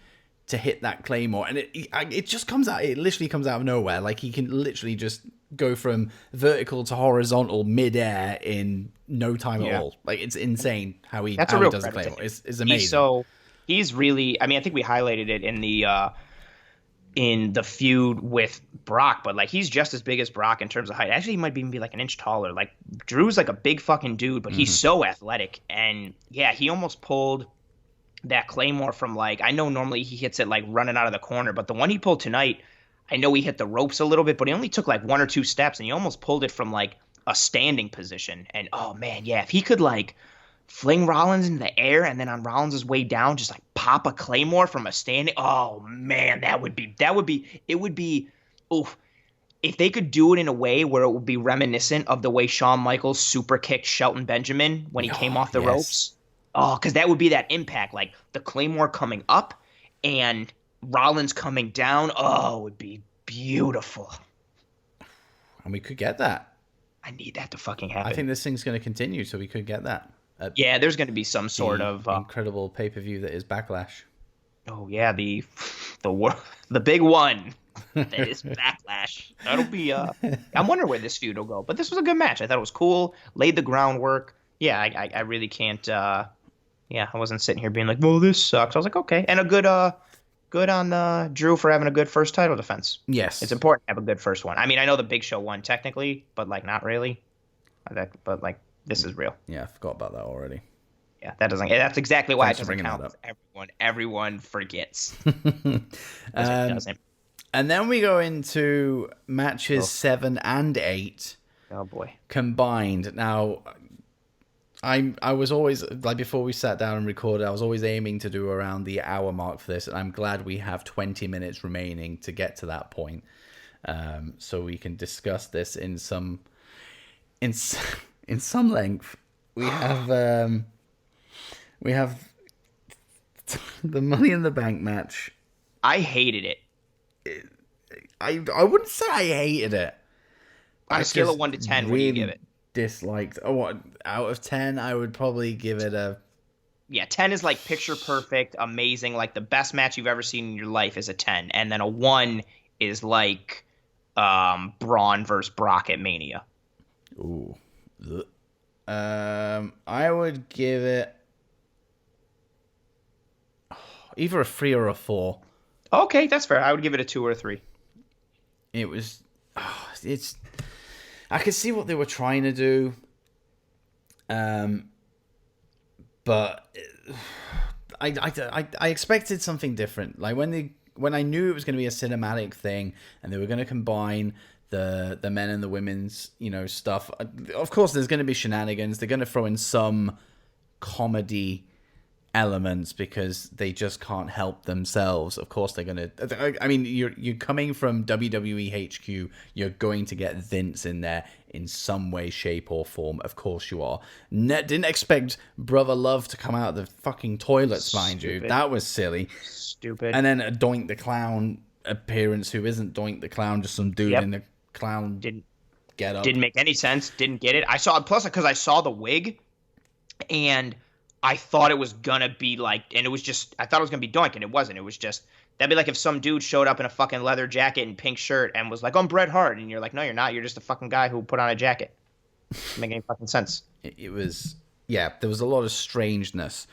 to hit that Claymore, and it just comes out. It literally comes out of nowhere. Like he can literally just go from vertical to horizontal midair in no time at all. Like it's insane how he does the Claymore. It's amazing. He's really. I mean, I think we highlighted it in the feud with Brock, but like he's just as big as Brock in terms of height. Actually, he might even be like an inch taller. Like Drew's like a big fucking dude, but he's so athletic. And yeah, he almost pulled that Claymore from like, I know normally he hits it like running out of the corner, but the one he pulled tonight, I know he hit the ropes a little bit, but he only took like 1 or 2 steps, and he almost pulled it from like a standing position. And oh man, yeah, if he could like fling Rollins into the air and then on Rollins' way down, just like pop a Claymore from a standing. Oh man, it would be, oof. If they could do it in a way where it would be reminiscent of the way Shawn Michaels super kicked Shelton Benjamin when he came off the ropes. Oh, because that would be that impact, like the Claymore coming up and Rollins coming down. Oh, it would be beautiful. And we could get that. I need that to fucking happen. I think this thing's going to continue, so we could get that. Yeah, there's going to be some sort of incredible pay-per-view that is Backlash. Oh yeah, the big one that is Backlash. That'll be. I'm wondering where this feud will go, but this was a good match. I thought it was cool. Laid the groundwork. Yeah, I really can't. I wasn't sitting here being like, well, this sucks. I was like, okay, and a good on Drew for having a good first title defense. Yes, it's important to have a good first one. I mean, I know the Big Show won technically, but like not really. But like. This is real. Yeah, I forgot about that already. Yeah, that's exactly why it doesn't count. Everyone forgets. Doesn't. And then we go into matches 7 and 8. Oh boy. Combined. Now, I was always, like before we sat down and recorded, I was always aiming to do around the hour mark for this, and I'm glad we have 20 minutes remaining to get to that point. So we can discuss this in some length. We have the Money in the Bank match. I hated it. I wouldn't say I hated it. On a scale of 1 to 10, what do you give it? disliked. Oh, what, out of 10, I would probably give it a. Yeah, 10 is like picture perfect, amazing, like the best match you've ever seen in your life is a 10, and then a 1 is like Braun versus Brock at Mania. Ooh. I would give it either a 3 or a 4. Okay, that's fair. I would give it a 2 or a 3. It was. It's. I could see what they were trying to do. But I expected something different. Like when I knew it was going to be a cinematic thing and they were going to combine the men and the women's, stuff. Of course, there's going to be shenanigans. They're going to throw in some comedy elements because they just can't help themselves. Of course, they're going to. I mean, you're coming from WWE HQ. You're going to get Vince in there in some way, shape, or form. Of course, you are. Didn't expect Brother Love to come out of the fucking toilets, mind you. That was silly. Stupid. And then a Doink the Clown appearance, who isn't Doink the Clown, just some dude in the clown get up. Didn't make any sense. Didn't get it. I saw because I saw the wig, and I thought it was gonna be like, and it was just, I thought it was gonna be Doink, and it wasn't. It was just, that'd be like if some dude showed up in a fucking leather jacket and pink shirt and was like, I'm Bret Hart, and you're like, no, you're not. You're just a fucking guy who put on a jacket. Doesn't make any fucking sense. It was, there was a lot of strangeness.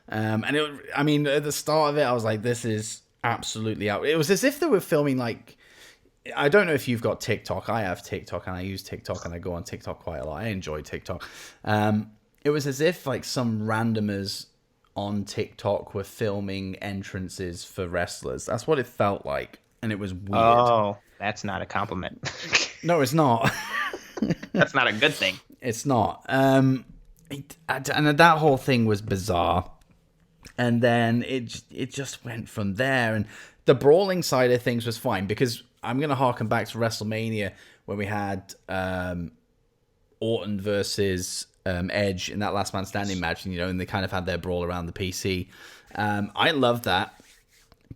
And at the start of it, I was like, this is absolutely out. It was as if they were filming like, I don't know if you've got TikTok. I have TikTok and I use TikTok and I go on TikTok quite a lot. I enjoy TikTok. It was as if like some randomers on TikTok were filming entrances for wrestlers. That's what it felt like. And it was weird. Oh, that's not a compliment. No, it's not. That's not a good thing. It's not. And that whole thing was bizarre. And then it just went from there. And the brawling side of things was fine because I'm going to harken back to WrestleMania when we had Orton versus Edge in that last man standing match, and they kind of had their brawl around the PC. I loved that,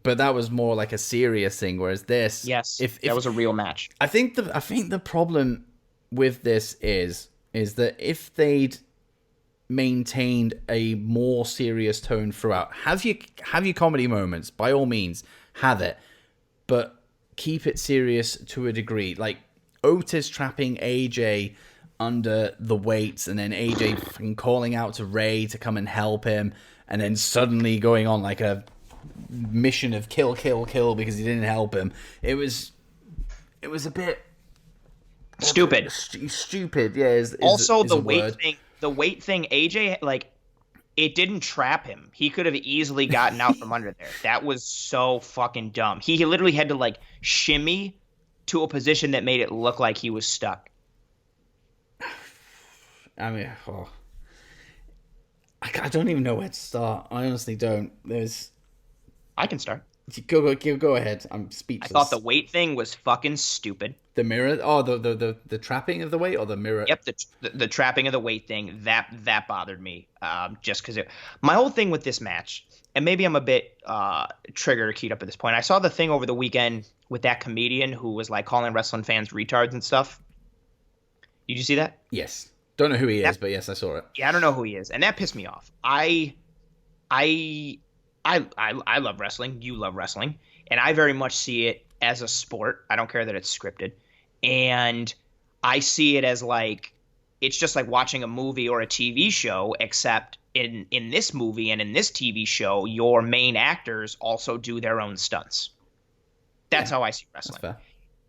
but that was more like a serious thing. Whereas this, yes, if that was a real match. I think the problem with this is that if they'd maintained a more serious tone throughout, have your comedy moments, by all means, have it, but keep it serious to a degree. Like Otis trapping AJ under the weights, and then AJ fucking calling out to Ray to come and help him, and then suddenly going on like a mission of kill because he didn't help him. It was a bit stupid. Stupid, yeah. Also, the weight thing, AJ, like, it didn't trap him. He could have easily gotten out from under there. That was so fucking dumb. He literally had to like shimmy to a position that made it look like he was stuck. I mean, I don't even know where to start. I honestly don't. I can start. Go ahead. I'm speechless. I thought the weight thing was fucking stupid. The mirror? Oh, the trapping of the weight or the mirror? Yep, the trapping of the weight thing, that bothered me. Just because my whole thing with this match, and maybe I'm a bit trigger keyed up at this point. I saw the thing over the weekend with that comedian who was like calling wrestling fans retards and stuff. Did you see that? Yes. Don't know who he is, but yes, I saw it. Yeah, I don't know who he is, and that pissed me off. I love wrestling. You love wrestling, and I very much see it as a sport. I don't care that it's scripted, and I see it as like it's just like watching a movie or a TV show, except in this movie and in this TV show, your main actors also do their own stunts. That's how I see wrestling.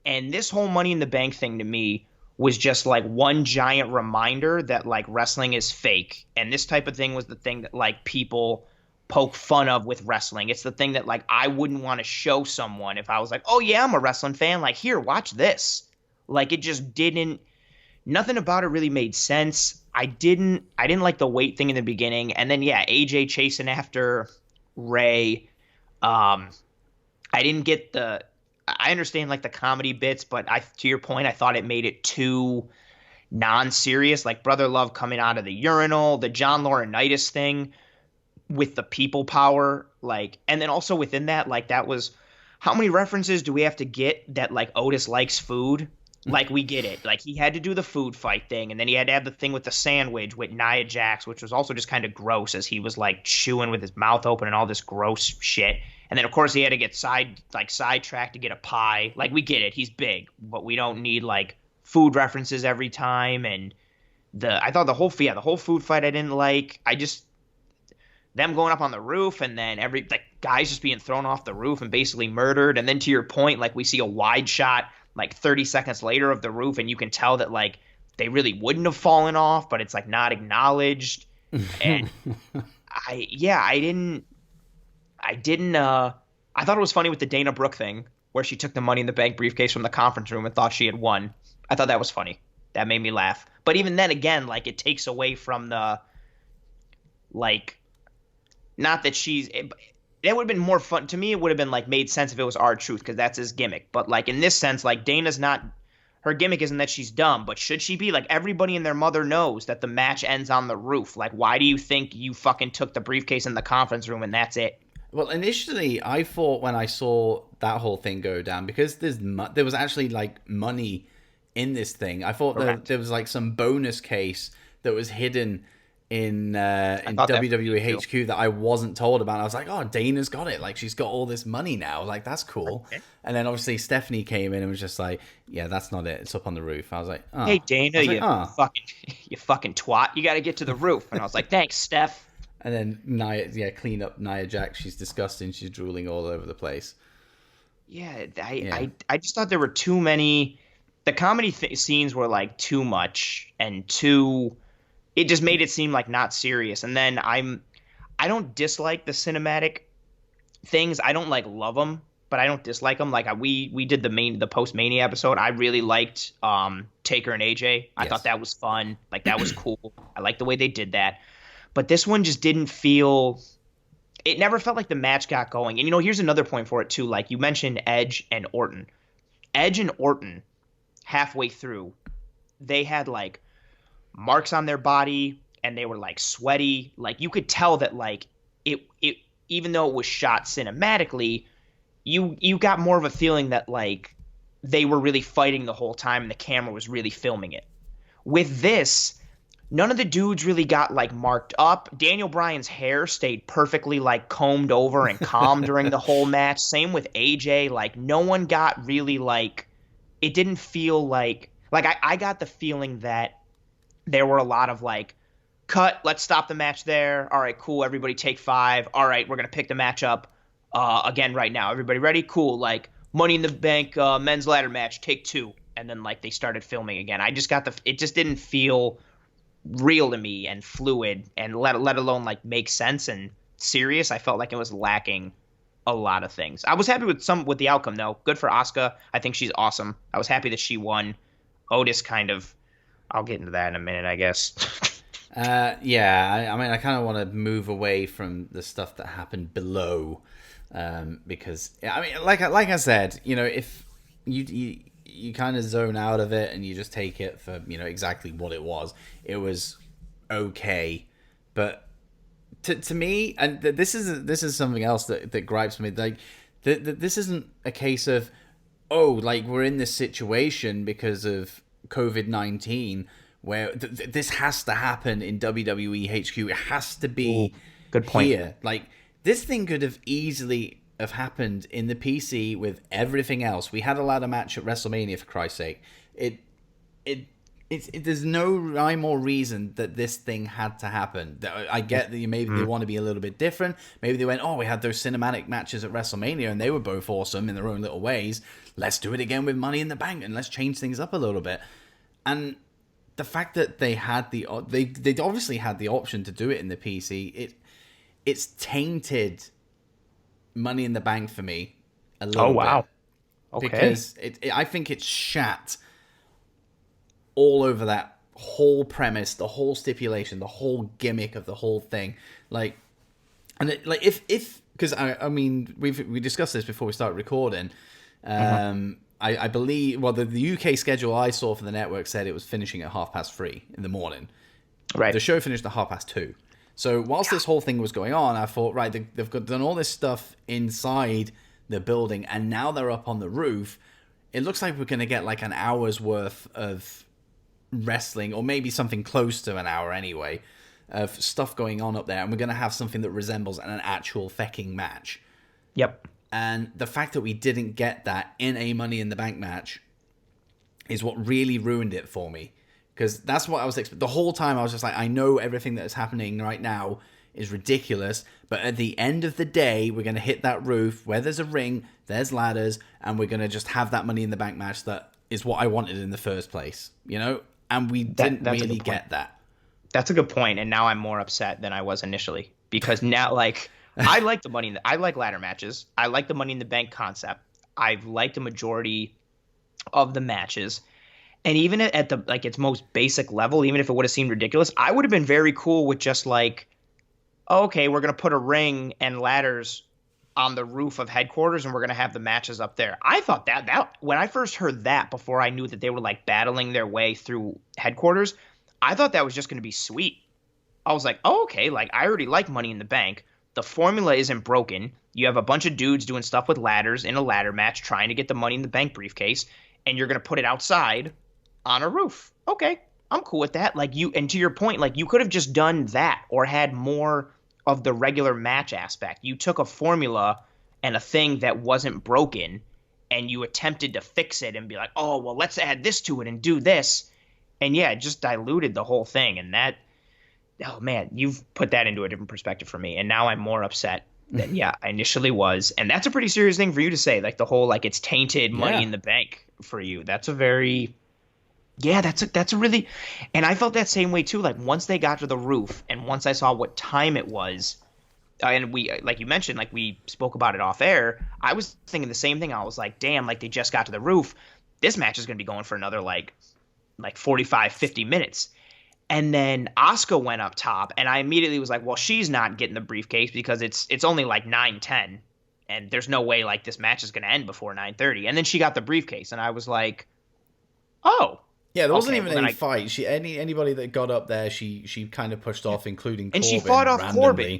And this whole Money in the Bank thing to me was just like one giant reminder that like wrestling is fake. And this type of thing was the thing that like people poke fun of with wrestling. It's the thing that like I wouldn't want to show someone if I was like, oh yeah, I'm a wrestling fan. Like, here, watch this. Like, it just didn't, nothing about it really made sense. I didn't like the weight thing in the beginning. And then, yeah, AJ chasing after Ray. I didn't get I understand like the comedy bits, but to your point, I thought it made it too non-serious. Like Brother Love coming out of the urinal, the John Laurinaitis thing with the people power, like, and then also within that, like, that was, how many references do we have to get that like Otis likes food? Like, we get it. Like, he had to do the food fight thing, and then he had to have the thing with the sandwich with Nia Jax, which was also just kind of gross as he was like chewing with his mouth open and all this gross shit. And then of course he had to get sidetracked to get a pie. Like, we get it. He's big, but we don't need like food references every time. And I thought the whole food fight I didn't like. I just them going up on the roof and then guys just being thrown off the roof and basically murdered. And then to your point, like we see a wide shot like 30 seconds later of the roof, and you can tell that like they really wouldn't have fallen off, but it's like not acknowledged. And I thought it was funny with the Dana Brooke thing where she took the Money in the Bank briefcase from the conference room and thought she had won. I thought that was funny. That made me laugh. But even then, again, like it takes away from the like, not that that would have been more fun to me. It would have been like made sense if it was R-Truth because that's his gimmick. But like in this sense, like Dana's not, her gimmick isn't that she's dumb, but should she be? Like everybody and their mother knows that the match ends on the roof. Like, why do you think you fucking took the briefcase in the conference room and that's it? Well, initially, I thought when I saw that whole thing go down, because there was actually like money in this thing. I thought that there was like some bonus case that was hidden in WWE HQ that I wasn't told about. I was like, oh, Dana's got it. Like, she's got all this money now. Like, that's cool. Okay. And then obviously Stephanie came in and was just like, yeah, that's not it. It's up on the roof. I was like, oh. Hey, Dana, you fucking twat. You got to get to the roof. And I was like, thanks, Steph. And then Nia, clean up Nia Jax. She's disgusting. She's drooling all over the place. Yeah, I just thought there were too many. The comedy scenes were like too much and too. It just made it seem like not serious. And then I don't dislike the cinematic things. I don't like love them, but I don't dislike them. Like we did the post Mania episode. I really liked Taker and AJ. I thought that was fun. Like that was cool. I like the way they did that. But this one just didn't feel. It never felt like the match got going. And here's another point for it too. Like you mentioned Edge and Orton. Edge and Orton, halfway through, they had like marks on their body and they were like sweaty. Like you could tell that like it even though it was shot cinematically, you got more of a feeling that like they were really fighting the whole time and the camera was really filming it. With this, none of the dudes really got like marked up. Daniel Bryan's hair stayed perfectly like combed over and calm during the whole match. Same with AJ. Like no one got really like, it didn't feel like I got the feeling that there were a lot of like, cut, let's stop the match there. All right, cool. Everybody take 5. All right, we're going to pick the match up again right now. Everybody ready? Cool. Like Money in the Bank men's ladder match, take 2. And then like they started filming again. I just got it just didn't feel real to me and fluid and let alone like make sense and serious. I felt like it was lacking a lot of things. I was happy with the outcome though. Good for Asuka. I think she's awesome. I was happy that she won. Otis kind of, I'll get into that in a minute, I guess. I mean, I kind of want to move away from the stuff that happened below, because I mean, like I said, if you kind of zone out of it and you just take it for exactly what it was. It was okay, but to me, and this is something else that gripes me. Like, this isn't a case of like we're in this situation because of COVID-19 where this has to happen in WWE HQ. It has to be good point here. Like this thing could have easily have happened in the PC with everything else. We had a ladder match at WrestleMania, for Christ's sake. There's no rhyme or reason that this thing had to happen. I get that maybe they want to be a little bit different. Maybe they went, we had those cinematic matches at WrestleMania and they were both awesome in their own little ways. Let's do it again with Money in the Bank and let's change things up a little bit. And the fact that they had they obviously had the option to do it in the PC, it's tainted Money in the Bank for me a little bit. Okay. Because I think it's shat all over that whole premise, the whole stipulation, the whole gimmick of the whole thing. Like, and if because I mean we discussed this before we started recording. I believe the UK schedule I saw for the network said it was finishing at 3:30 in the morning. Right. The show finished at 2:30. So whilst this whole thing was going on, I thought, right, they've done all this stuff inside the building, and now they're up on the roof. it looks like we're going to get like an hour's worth of wrestling, or maybe something close to an hour anyway, of stuff going on up there, and we're going to have something that resembles an actual fecking match. Yep. And the fact that we didn't get that in a Money in the Bank match is what really ruined it for me. Because that's what I was expecting. The whole time I was just like, I know everything that is happening right now is ridiculous, but at the end of the day, we're going to hit that roof where there's a ring, there's ladders, and we're going to just have that Money in the Bank match that is what I wanted in the first place, you know? And we didn't really get that. That's a good point, and now I'm more upset than I was initially. Because now, like, I like I like ladder matches. I like the Money in the Bank concept. I've liked the majority of the matches. And even at the its most basic level, even if it would have seemed ridiculous, I would have been very cool with just like, oh, okay, we're going to put a ring and ladders on the roof of headquarters and we're going to have the matches up there. I thought that when I first heard that, before I knew that they were like battling their way through headquarters, I thought that was just going to be sweet. I was like, oh, okay, like I already like Money in the Bank. The formula isn't broken. You have a bunch of dudes doing stuff with ladders in a ladder match trying to get the Money in the Bank briefcase, and you're going to put it outside on a roof. Okay, I'm cool with that. Like and to your point, like you could have just done that or had more of the regular match aspect. You took a formula and a thing that wasn't broken and you attempted to fix it and be like, oh, well, let's add this to it and do this. And yeah, it just diluted the whole thing. And that, oh man, you've put that into a different perspective for me. And now I'm more upset than, yeah, I initially was. And that's a pretty serious thing for you to say. Like the whole, like it's tainted Money in the Bank for you. That's a very... Yeah, that's a really, and I felt that same way too. Like once they got to the roof, and once I saw what time it was, and we, like you mentioned, like we spoke about it off air. I was thinking the same thing. I was like, damn, like they just got to the roof. This match is gonna be going for another like 45, 50 minutes. And then Asuka went up top, and I immediately was like, well, she's not getting the briefcase because it's only like 9:10, and there's no way like this match is gonna end before 9:30. And then she got the briefcase, and I was like, oh. Yeah, there wasn't even any fight. Anybody that got up there, she kind of pushed off, including Corbin. And she fought off randomly. Corbin,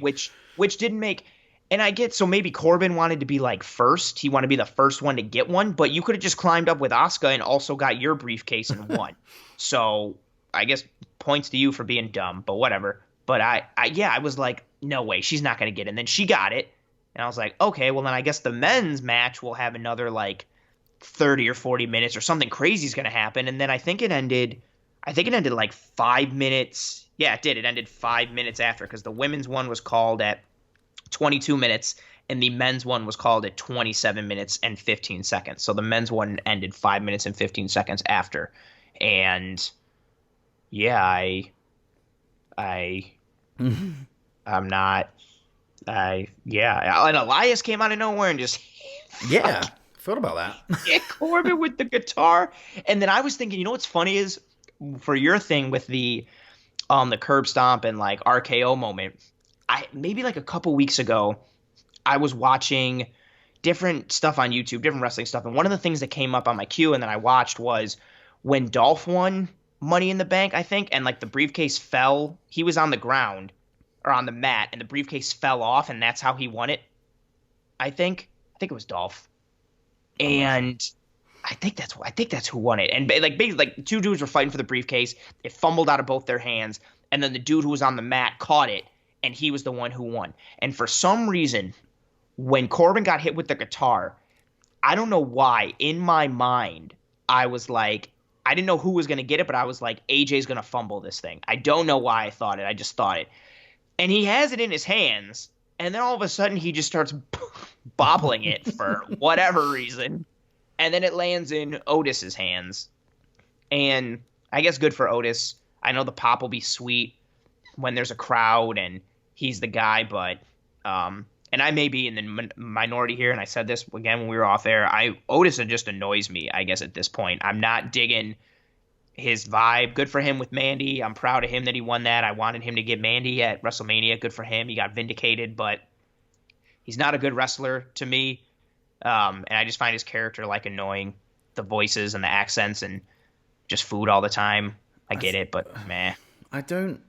which didn't make. And I get, so maybe Corbin wanted to be like first. He wanted to be the first one to get one, but you could have just climbed up with Asuka and also got your briefcase and won. So I guess points to you for being dumb, but whatever. But I was like, no way, she's not going to get it. And then she got it, and I was like, okay, well then I guess the men's match will have another like 30 or 40 minutes or something crazy is going to happen. And then I think it ended like 5 minutes. Yeah, it did. It ended 5 minutes after, because the women's one was called at 22 minutes and the men's one was called at 27 minutes and 15 seconds. So the men's one ended 5 minutes and 15 seconds after. And yeah, and Elias came out of nowhere and just yeah. Thought about that. Yeah, Corbin with the guitar. And then I was thinking, you know what's funny is, for your thing with the curb stomp and like RKO moment, maybe like a couple weeks ago, I was watching different stuff on YouTube, different wrestling stuff, and one of the things that came up on my queue and then I watched was when Dolph won Money in the Bank, I think, and like the briefcase fell. He was on the ground or on the mat, and the briefcase fell off, and that's how he won it. I think it was Dolph. And I think that's who won it. And basically, like two dudes were fighting for the briefcase. It fumbled out of both their hands, and then the dude who was on the mat caught it, and he was the one who won. And for some reason, when Corbin got hit with the guitar, I don't know why, in my mind, I was like, I didn't know who was going to get it, but I was like, AJ's going to fumble this thing. I don't know why I thought it. I just thought it. And he has it in his hands, and then all of a sudden he just starts bobbling it for whatever reason. And then it lands in Otis's hands. And I guess good for Otis. I know the pop will be sweet when there's a crowd and he's the guy, but and I may be in the minority here, and I said this again when we were off air. Otis just annoys me, I guess, at this point. I'm not digging his vibe. Good for him with Mandy. I'm proud of him that he won that. I wanted him to get Mandy at WrestleMania. Good for him. He got vindicated, but he's not a good wrestler to me. And I just find his character like annoying. The voices and the accents and just food all the time. I get it, but meh. I don't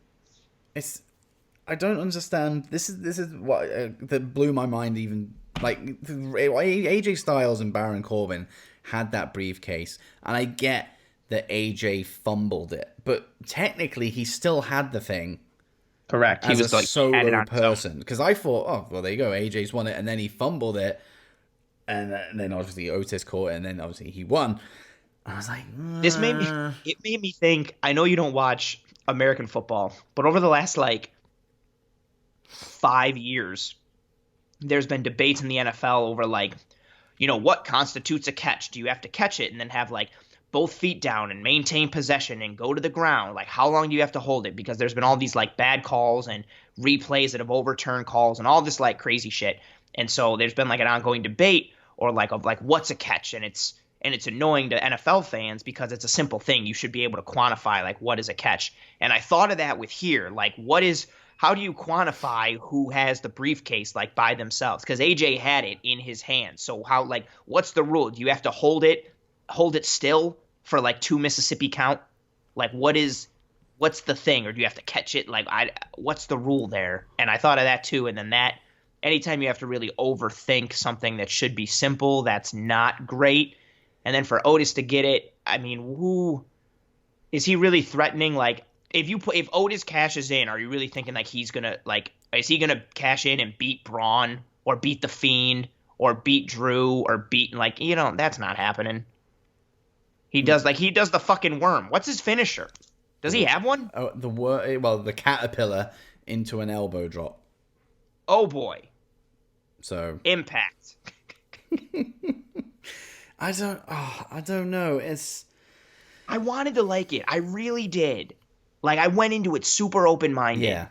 understand. This is what that blew my mind even Like AJ Styles and Baron Corbin had that briefcase, and I get that AJ fumbled it, but technically he still had the thing. Correct. He As was a like solo person, because I thought, oh well, there you go, AJ's won it, and then he fumbled it, and then obviously Otis caught it, and then obviously he won. I was like, This made me think. I know you don't watch American football, but over the last like 5 years, there's been debates in the NFL over like, what constitutes a catch? Do you have to catch it and then have like both feet down and maintain possession and go to the ground? Like, how long do you have to hold it? Because there's been all these like bad calls and replays that have overturned calls and all this like crazy shit. And so there's been like an ongoing debate or like of like what's a catch, and it's annoying to NFL fans because it's a simple thing. You should be able to quantify like what is a catch. And I thought of that with here, like how do you quantify who has the briefcase like by themselves? Because AJ had it in his hand. So how, like, what's the rule? Do you have to hold it still for like 2 Mississippi count? Like, what's the thing? Or do you have to catch it? Like, what's the rule there? And I thought of that too. And then anytime you have to really overthink something that should be simple, that's not great. And then for Otis to get it, I mean, who is he really threatening? Like, if Otis cashes in, are you really thinking like he's gonna like, is he gonna cash in and beat Braun or beat the Fiend or beat Drew or beat like, that's not happening. He does the fucking worm. What's his finisher? Does he have one? Oh, the caterpillar into an elbow drop. Oh boy. So Impact. I don't know. I wanted to like it. I really did. Like, I went into it super open-minded. Yeah.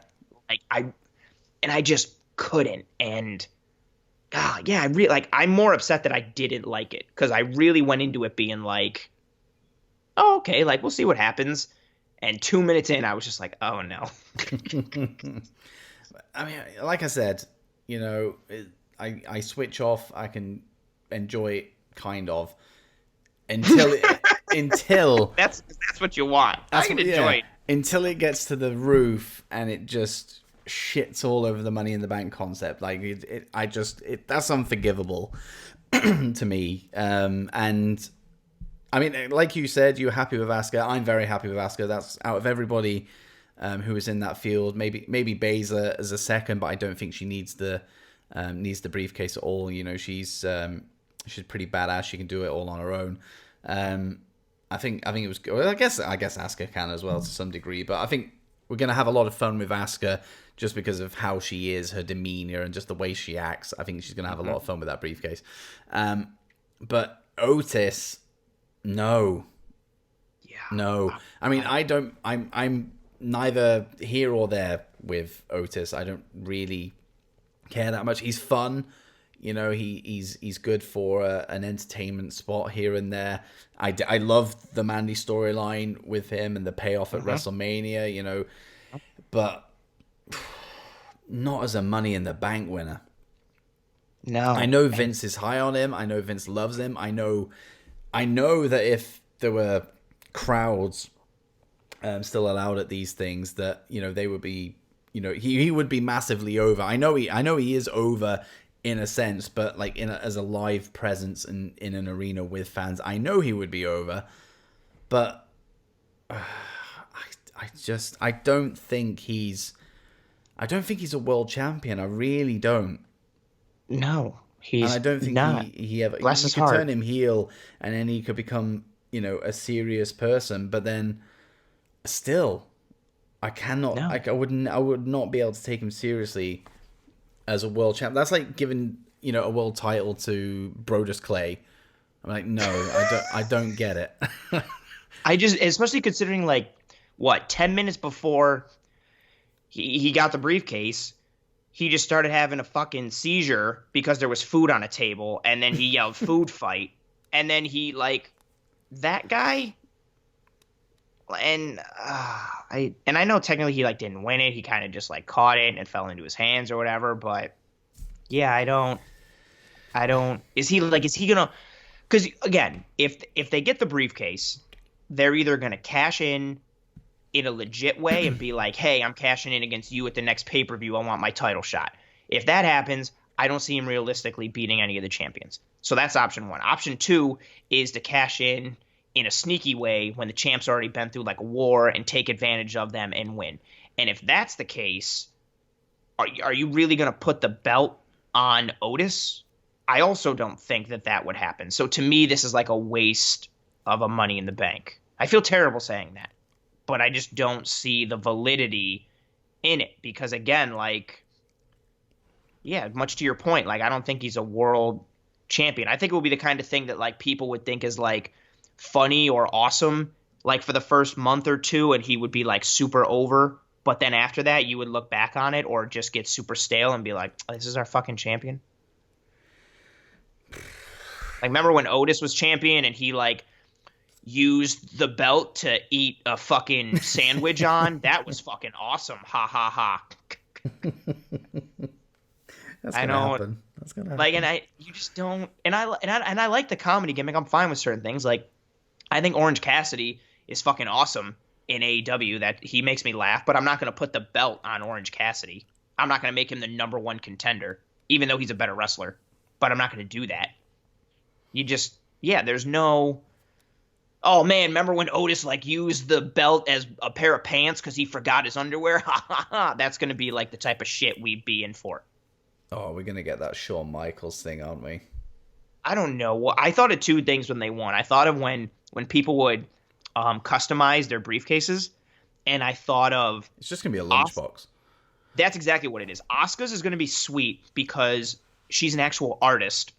Like, I just couldn't. And God, yeah, I'm more upset that I didn't like it because I really went into it being like, oh, okay, like, we'll see what happens. And 2 minutes in, I was just like, oh no. I mean, like I said, I switch off. I can enjoy it kind of until that's what you want. I can enjoy it. Until it gets to the roof and it just shits all over the Money in the Bank concept. Like that's unforgivable to me. And I mean, like you said, you're happy with Asuka. I'm very happy with Asuka. That's out of everybody who was in that field. Maybe Baszler as a second, but I don't think she needs the briefcase at all. She's pretty badass. She can do it all on her own. I think it was good. I guess Asuka can as well to some degree, but I think we're gonna have a lot of fun with Asuka just because of how she is, her demeanor, and just the way she acts. I think she's gonna have a lot of fun with that briefcase. But Otis, no. Yeah. No. I mean, I'm neither here or there with Otis. I don't really care that much. He's fun. He's good for an entertainment spot here and there. I love the Mandy storyline with him and the payoff at WrestleMania, but not as a Money in the Bank winner. No. I know Vince is high on him. I know Vince loves him. I know that if there were crowds still allowed at these things, that they would be, he would be massively over. I know he is over in a sense, but like as a live presence in an arena with fans, I know he would be over. But I don't think he's a world champion. I really don't. No, and I don't think not. he ever. Bless his could heart. turn him heel, and then he could become a serious person. But then still, I cannot. No. I would not be able to take him seriously as a world champ. That's like giving a world title to Brodus Clay. I'm like, no, I don't get it. I just, especially considering 10 minutes before he got the briefcase, he just started having a fucking seizure because there was food on a table, and then he yelled food fight, and then he that guy. And I know technically he didn't win it. He kind of just caught it and it fell into his hands or whatever. But yeah, I don't. Is he gonna? Because again, if they get the briefcase, they're either gonna cash in a legit way and be like, hey, I'm cashing in against you at the next pay-per-view. I want my title shot. If that happens, I don't see him realistically beating any of the champions. So that's option one. Option two is to cash in a sneaky way when the champ's already been through like a war and take advantage of them and win. And if that's the case, are you really going to put the belt on Otis? I also don't think that would happen. So to me, this is like a waste of a Money in the Bank. I feel terrible saying that, but I just don't see the validity in it because, again, like, yeah, much to your point, like, I don't think he's a world champion. I think it would be the kind of thing that like people would think is like funny or awesome, like for the first month or two, and he would be like super over. But then after that, you would look back on it or just get super stale and be like, oh, this is our fucking champion. Like, remember when Otis was champion and he like used the belt to eat a fucking sandwich on? That was fucking awesome. Ha ha ha. That's gonna happen. That's gonna happen. Like, and you just don't. And I like the comedy gimmick. I'm fine with certain things. Like, I think Orange Cassidy is fucking awesome in AEW. That he makes me laugh. But I'm not gonna put the belt on Orange Cassidy. I'm not gonna make him the number one contender, even though he's a better wrestler. But I'm not gonna do that. You just, yeah. There's no. Oh man, remember when Otis like used the belt as a pair of pants because he forgot his underwear? Ha ha ha. That's gonna be like the type of shit we'd be in for. Oh, we're going to get that Shawn Michaels thing, aren't we? I don't know. Well, I thought of two things when they won. I thought of when people would customize their briefcases, and I thought of... It's just going to be a lunchbox. That's exactly what it is. Asuka's is going to be sweet because she's an actual artist,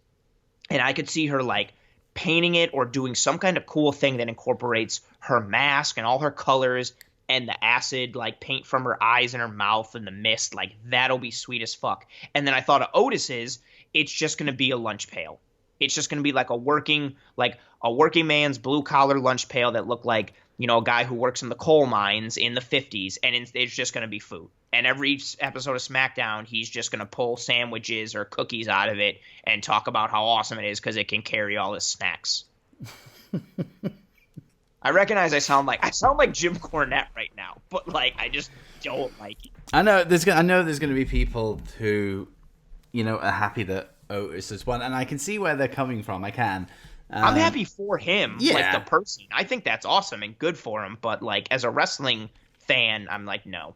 and I could see her like painting it or doing some kind of cool thing that incorporates her mask and all her colors and the acid like paint from her eyes and her mouth and the mist. Like, that'll be sweet as fuck. And then I thought of Otis's, it's just going to be a lunch pail. It's just going to be like a working man's blue collar lunch pail that looked like, you know, a guy who works in the coal mines in the 50s, and it's just going to be food. And every episode of SmackDown, he's just going to pull sandwiches or cookies out of it and talk about how awesome it is because it can carry all his snacks. I recognize I sound like Jim Cornette right now, but like I just don't like it. I know there's gonna be people who, you know, are happy that Otis has won, and I can see where they're coming from. I can. I'm happy for him, yeah. Like the person. I think that's awesome and good for him. But like as a wrestling fan, I'm like, no.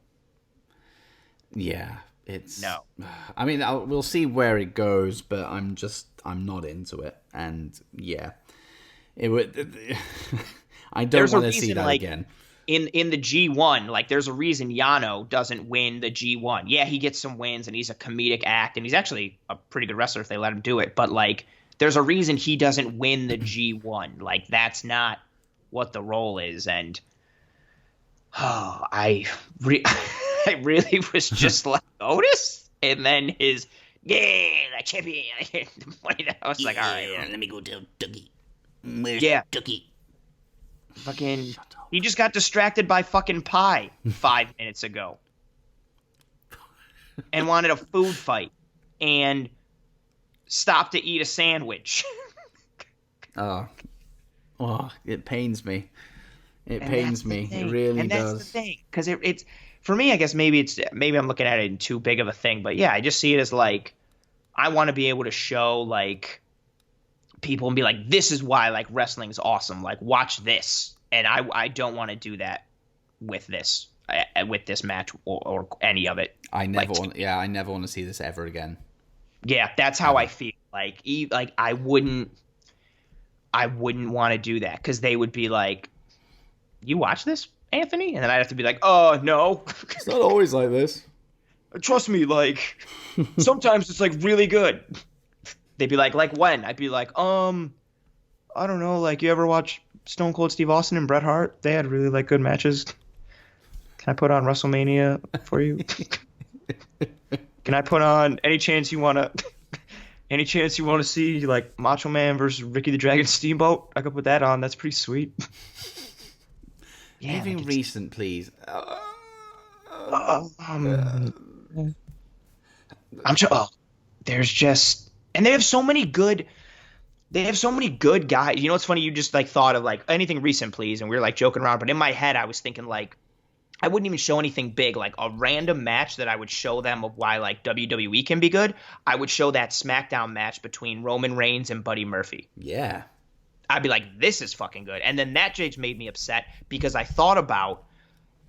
Yeah, it's no. I mean, we'll see where it goes, but I'm not into it, and yeah, it would. I don't want to see that like, again. In the G1, like there's a reason Yano doesn't win the G1. Yeah, he gets some wins and he's a comedic act and he's actually a pretty good wrestler if they let him do it. But like there's a reason he doesn't win the G1. Like that's not what the role is. And I really was just like Otis, and then his like champion. I was like, all right, let me go tell Dougie. Where's Dougie? Fucking, he just got distracted by fucking pie 5 minutes ago, and wanted a food fight, and stopped to eat a sandwich. Oh, it pains me. It pains me. It really does. And that's the thing, because it's for me. I guess maybe I'm looking at it in too big of a thing, but yeah, I just see it as like I want to be able to show like people and be like, this is why like wrestling's awesome. Like watch this, and I don't want to do that with this match or any of it. I never want to see this ever again. Yeah, that's how I feel. Like I wouldn't want to do that because they would be like, you watch this, Anthony? And then I'd have to be like, oh, no. It's not always like this. Trust me, like, sometimes it's, like, really good. They'd be like when? I'd be like, I don't know, like, you ever watch Stone Cold Steve Austin and Bret Hart? They had really, like, good matches. Can I put on WrestleMania for you? Can I put on any chance you want to see, like, Macho Man versus Ricky the Dragon Steamboat? I could put that on. That's pretty sweet. Yeah, anything recent, please. There's just, and they have so many good guys. You know, it's funny. You just like thought of like anything recent, please, and we were like joking around. But in my head, I was thinking like I wouldn't even show anything big, like a random match that I would show them of why like WWE can be good. I would show that SmackDown match between Roman Reigns and Buddy Murphy. Yeah. I'd be like, this is fucking good. And then that just made me upset because I thought about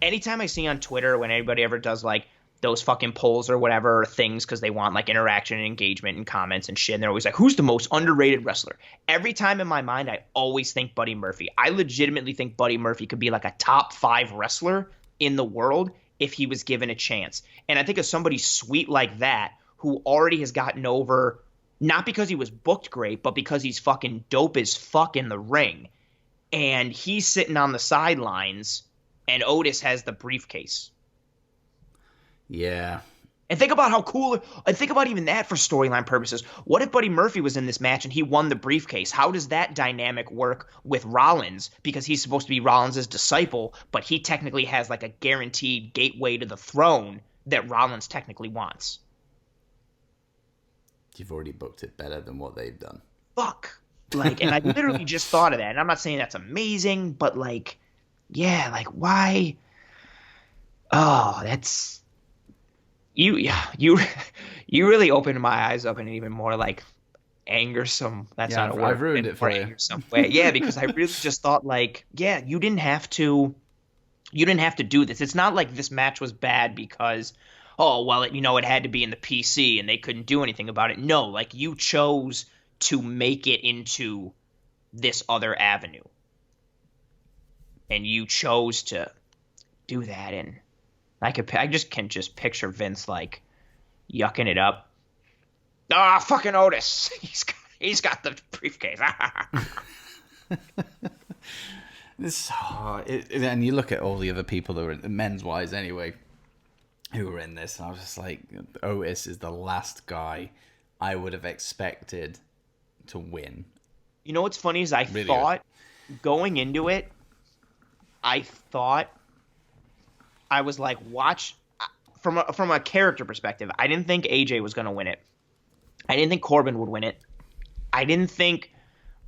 anytime I see on Twitter when anybody ever does like those fucking polls or whatever or things because they want like interaction and engagement and comments and shit. And they're always like, who's the most underrated wrestler? Every time in my mind, I always think Buddy Murphy. I legitimately think Buddy Murphy could be like a top 5 wrestler in the world if he was given a chance. And I think of somebody sweet like that who already has gotten over, not because he was booked great, but because he's fucking dope as fuck in the ring. And he's sitting on the sidelines and Otis has the briefcase. Yeah. And think about how cool, and think about even that for storyline purposes. What if Buddy Murphy was in this match and he won the briefcase? How does that dynamic work with Rollins? Because he's supposed to be Rollins' disciple, but he technically has like a guaranteed gateway to the throne that Rollins technically wants. You've already booked it better than what they've done. Fuck. Like, and I literally just thought of that. And I'm not saying that's amazing, but like, yeah, like why? Oh, that's... You really opened my eyes up in an even more like angersome. That's not a word. I've ruined it for you. Angersome way. Yeah, because I really just thought like, yeah, you didn't have to do this. It's not like this match was bad because, oh well, it had to be in the PC and they couldn't do anything about it. No, like you chose to make it into this other avenue, and you chose to do that and. I just can picture Vince like yucking it up. Ah, fucking Otis. He's got the briefcase. And you look at all the other people that were men's wise anyway, who were in this. And I was just like, Otis is the last guy I would have expected to win. You know what's funny is I thought going into it, I was like, watch from a character perspective. I didn't think AJ was going to win it. I didn't think Corbin would win it. I didn't think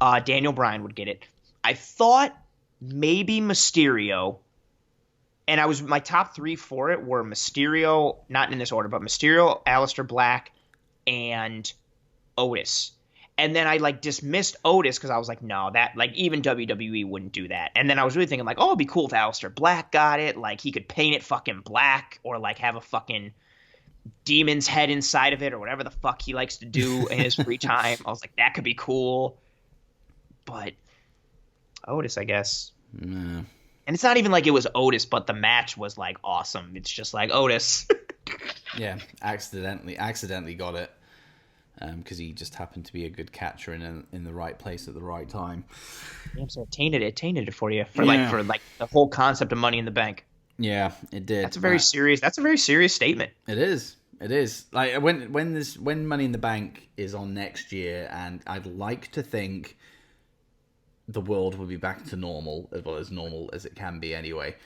Daniel Bryan would get it. I thought maybe Mysterio, and my top 3 for it were Mysterio, not in this order, but Mysterio, Aleister Black, and Otis. And then I like dismissed Otis because I was like, no, that like even WWE wouldn't do that. And then I was really thinking like, oh, it'd be cool if Aleister Black got it. Like he could paint it fucking black or like have a fucking demon's head inside of it or whatever the fuck he likes to do in his free time. I was like, that could be cool. But Otis, I guess. And it's not even like it was Otis, but the match was like awesome. It's just like Otis. Yeah, accidentally got it. Because he just happened to be a good catcher in the right place at the right time. Damn, so it tainted it for you for the whole concept of Money in the Bank. Yeah, it did. That's a very serious statement. It is. Like when Money in the Bank is on next year, and I'd like to think the world will be back to normal normal as it can be anyway.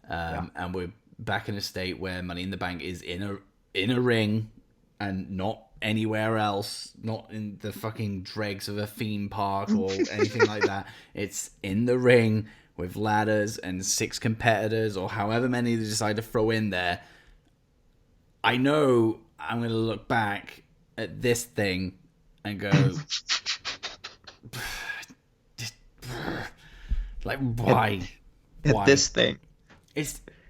And we're back in a state where Money in the Bank is in a ring and not anywhere else, not in the fucking dregs of a theme park or anything like that. It's in the ring with ladders and 6 competitors or however many they decide to throw in there. I know I'm going to look back at this thing and go, like, why? At this thing.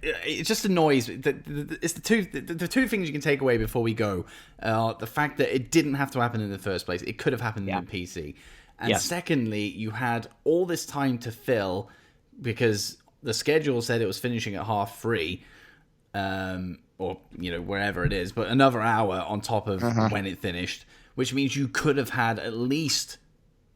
It just annoys me. It's the two things you can take away before we go. The fact that it didn't have to happen in the first place. It could have happened in the PC. And secondly, you had all this time to fill because the schedule said it was finishing at 3:30, or wherever it is, but another hour on top of when it finished, which means you could have had at least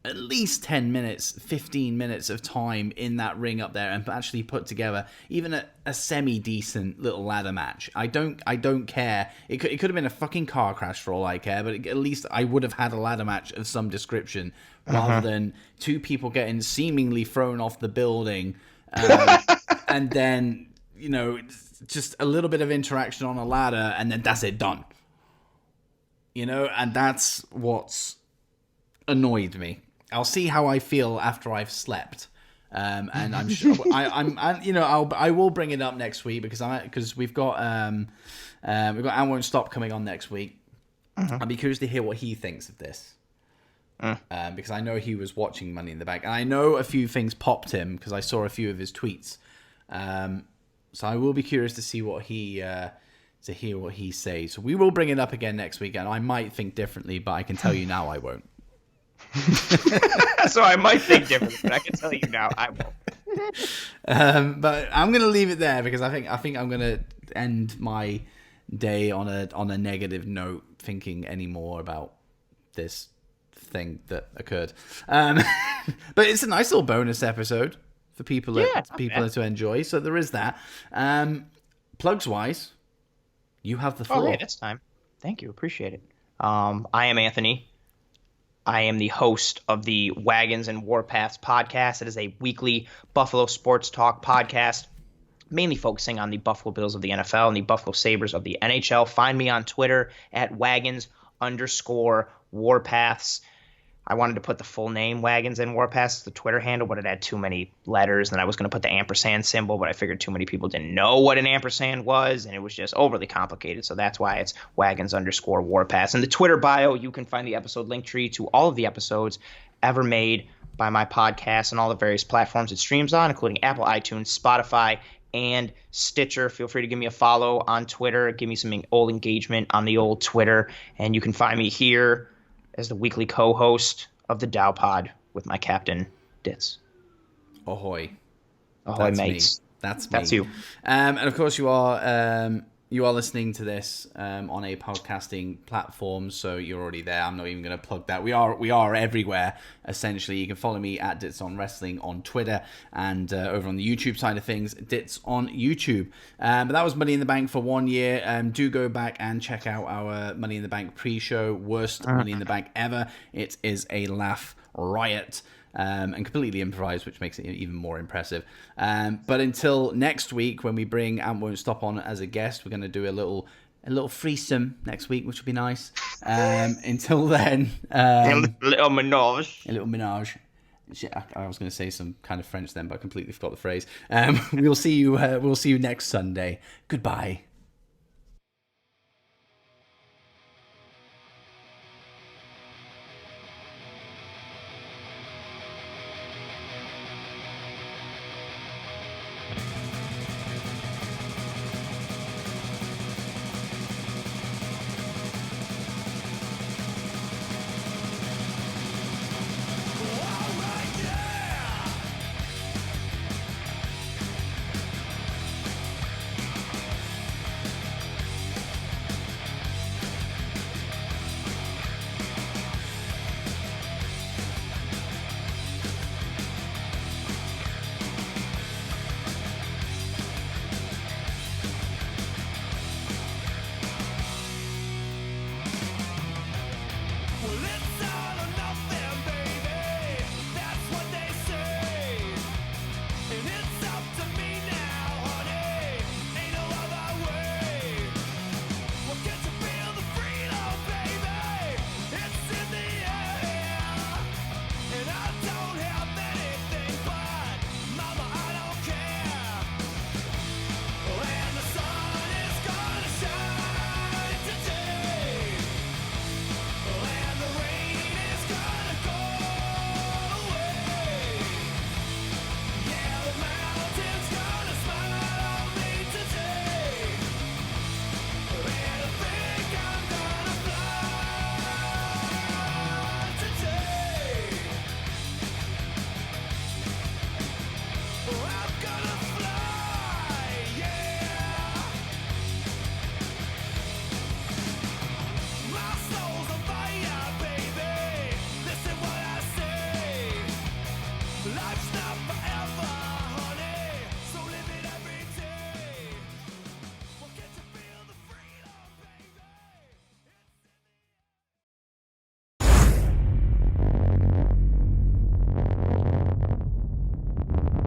10 minutes, 15 minutes of time in that ring up there and actually put together even a semi-decent little ladder match. I don't care. It could have been a fucking car crash for all I care, but at least I would have had a ladder match of some description rather than 2 people getting seemingly thrown off the building and then, just a little bit of interaction on a ladder and then that's it, done. And that's what's annoyed me. I'll see how I feel after I've slept And I'm sure I will bring it up next week because we've got I Won't Stop coming on next week. I'll be curious to hear what he thinks of this. Because I know he was watching Money in the Bank, and I know a few things popped him because I saw a few of his tweets. So I will be curious to see what he to hear what he says. So we will bring it up again next week, and I might think differently, but I can tell you now I won't. So I might think differently, but I can tell you now I won't. But I'm going to leave it there because I think I'm going to end my day on a negative note, thinking any more about this thing that occurred. But it's a nice little bonus episode for people to enjoy. So there is that. Plugs wise, you have the floor. Oh, yeah, this time. Thank you. Appreciate it. I am Anthony. I am the host of the Wagons and Warpaths podcast. It is a weekly Buffalo sports talk podcast, mainly focusing on the Buffalo Bills of the NFL and the Buffalo Sabres of the NHL. Find me on Twitter at @wagons_warpaths. I wanted to put the full name Wagons and Warpaths, the Twitter handle, but it had too many letters, and I was going to put the ampersand symbol, but I figured too many people didn't know what an ampersand was, and it was just overly complicated, so that's why it's Wagons_Warpaths. In the Twitter bio, you can find the episode link tree to all of the episodes ever made by my podcast and all the various platforms it streams on, including Apple, iTunes, Spotify, and Stitcher. Feel free to give me a follow on Twitter. Give me some old engagement on the old Twitter, and you can find me here as the weekly co-host of the Dow Pod with my captain, Dits. Ahoy. Ahoy, mates. Me. That's me. That's you. And of course you are listening to this on a podcasting platform, so you're already there. I'm not even going to plug that. We are everywhere, essentially. You can follow me at Dits on Wrestling on Twitter, and over on the YouTube side of things, Dits on YouTube. But that was Money in the Bank for 1 year. Do go back and check out our Money in the Bank pre-show, worst Money in the Bank ever. It is a laugh riot. And completely improvised, which makes it even more impressive. But until next week, when we bring And Won't Stop on as a guest, we're going to do a little threesome next week, which will be nice. Until then, a little menage. A little menage. Shit, I was going to say some kind of French then, but I completely forgot the phrase. We'll see you. We'll see you next Sunday. Goodbye.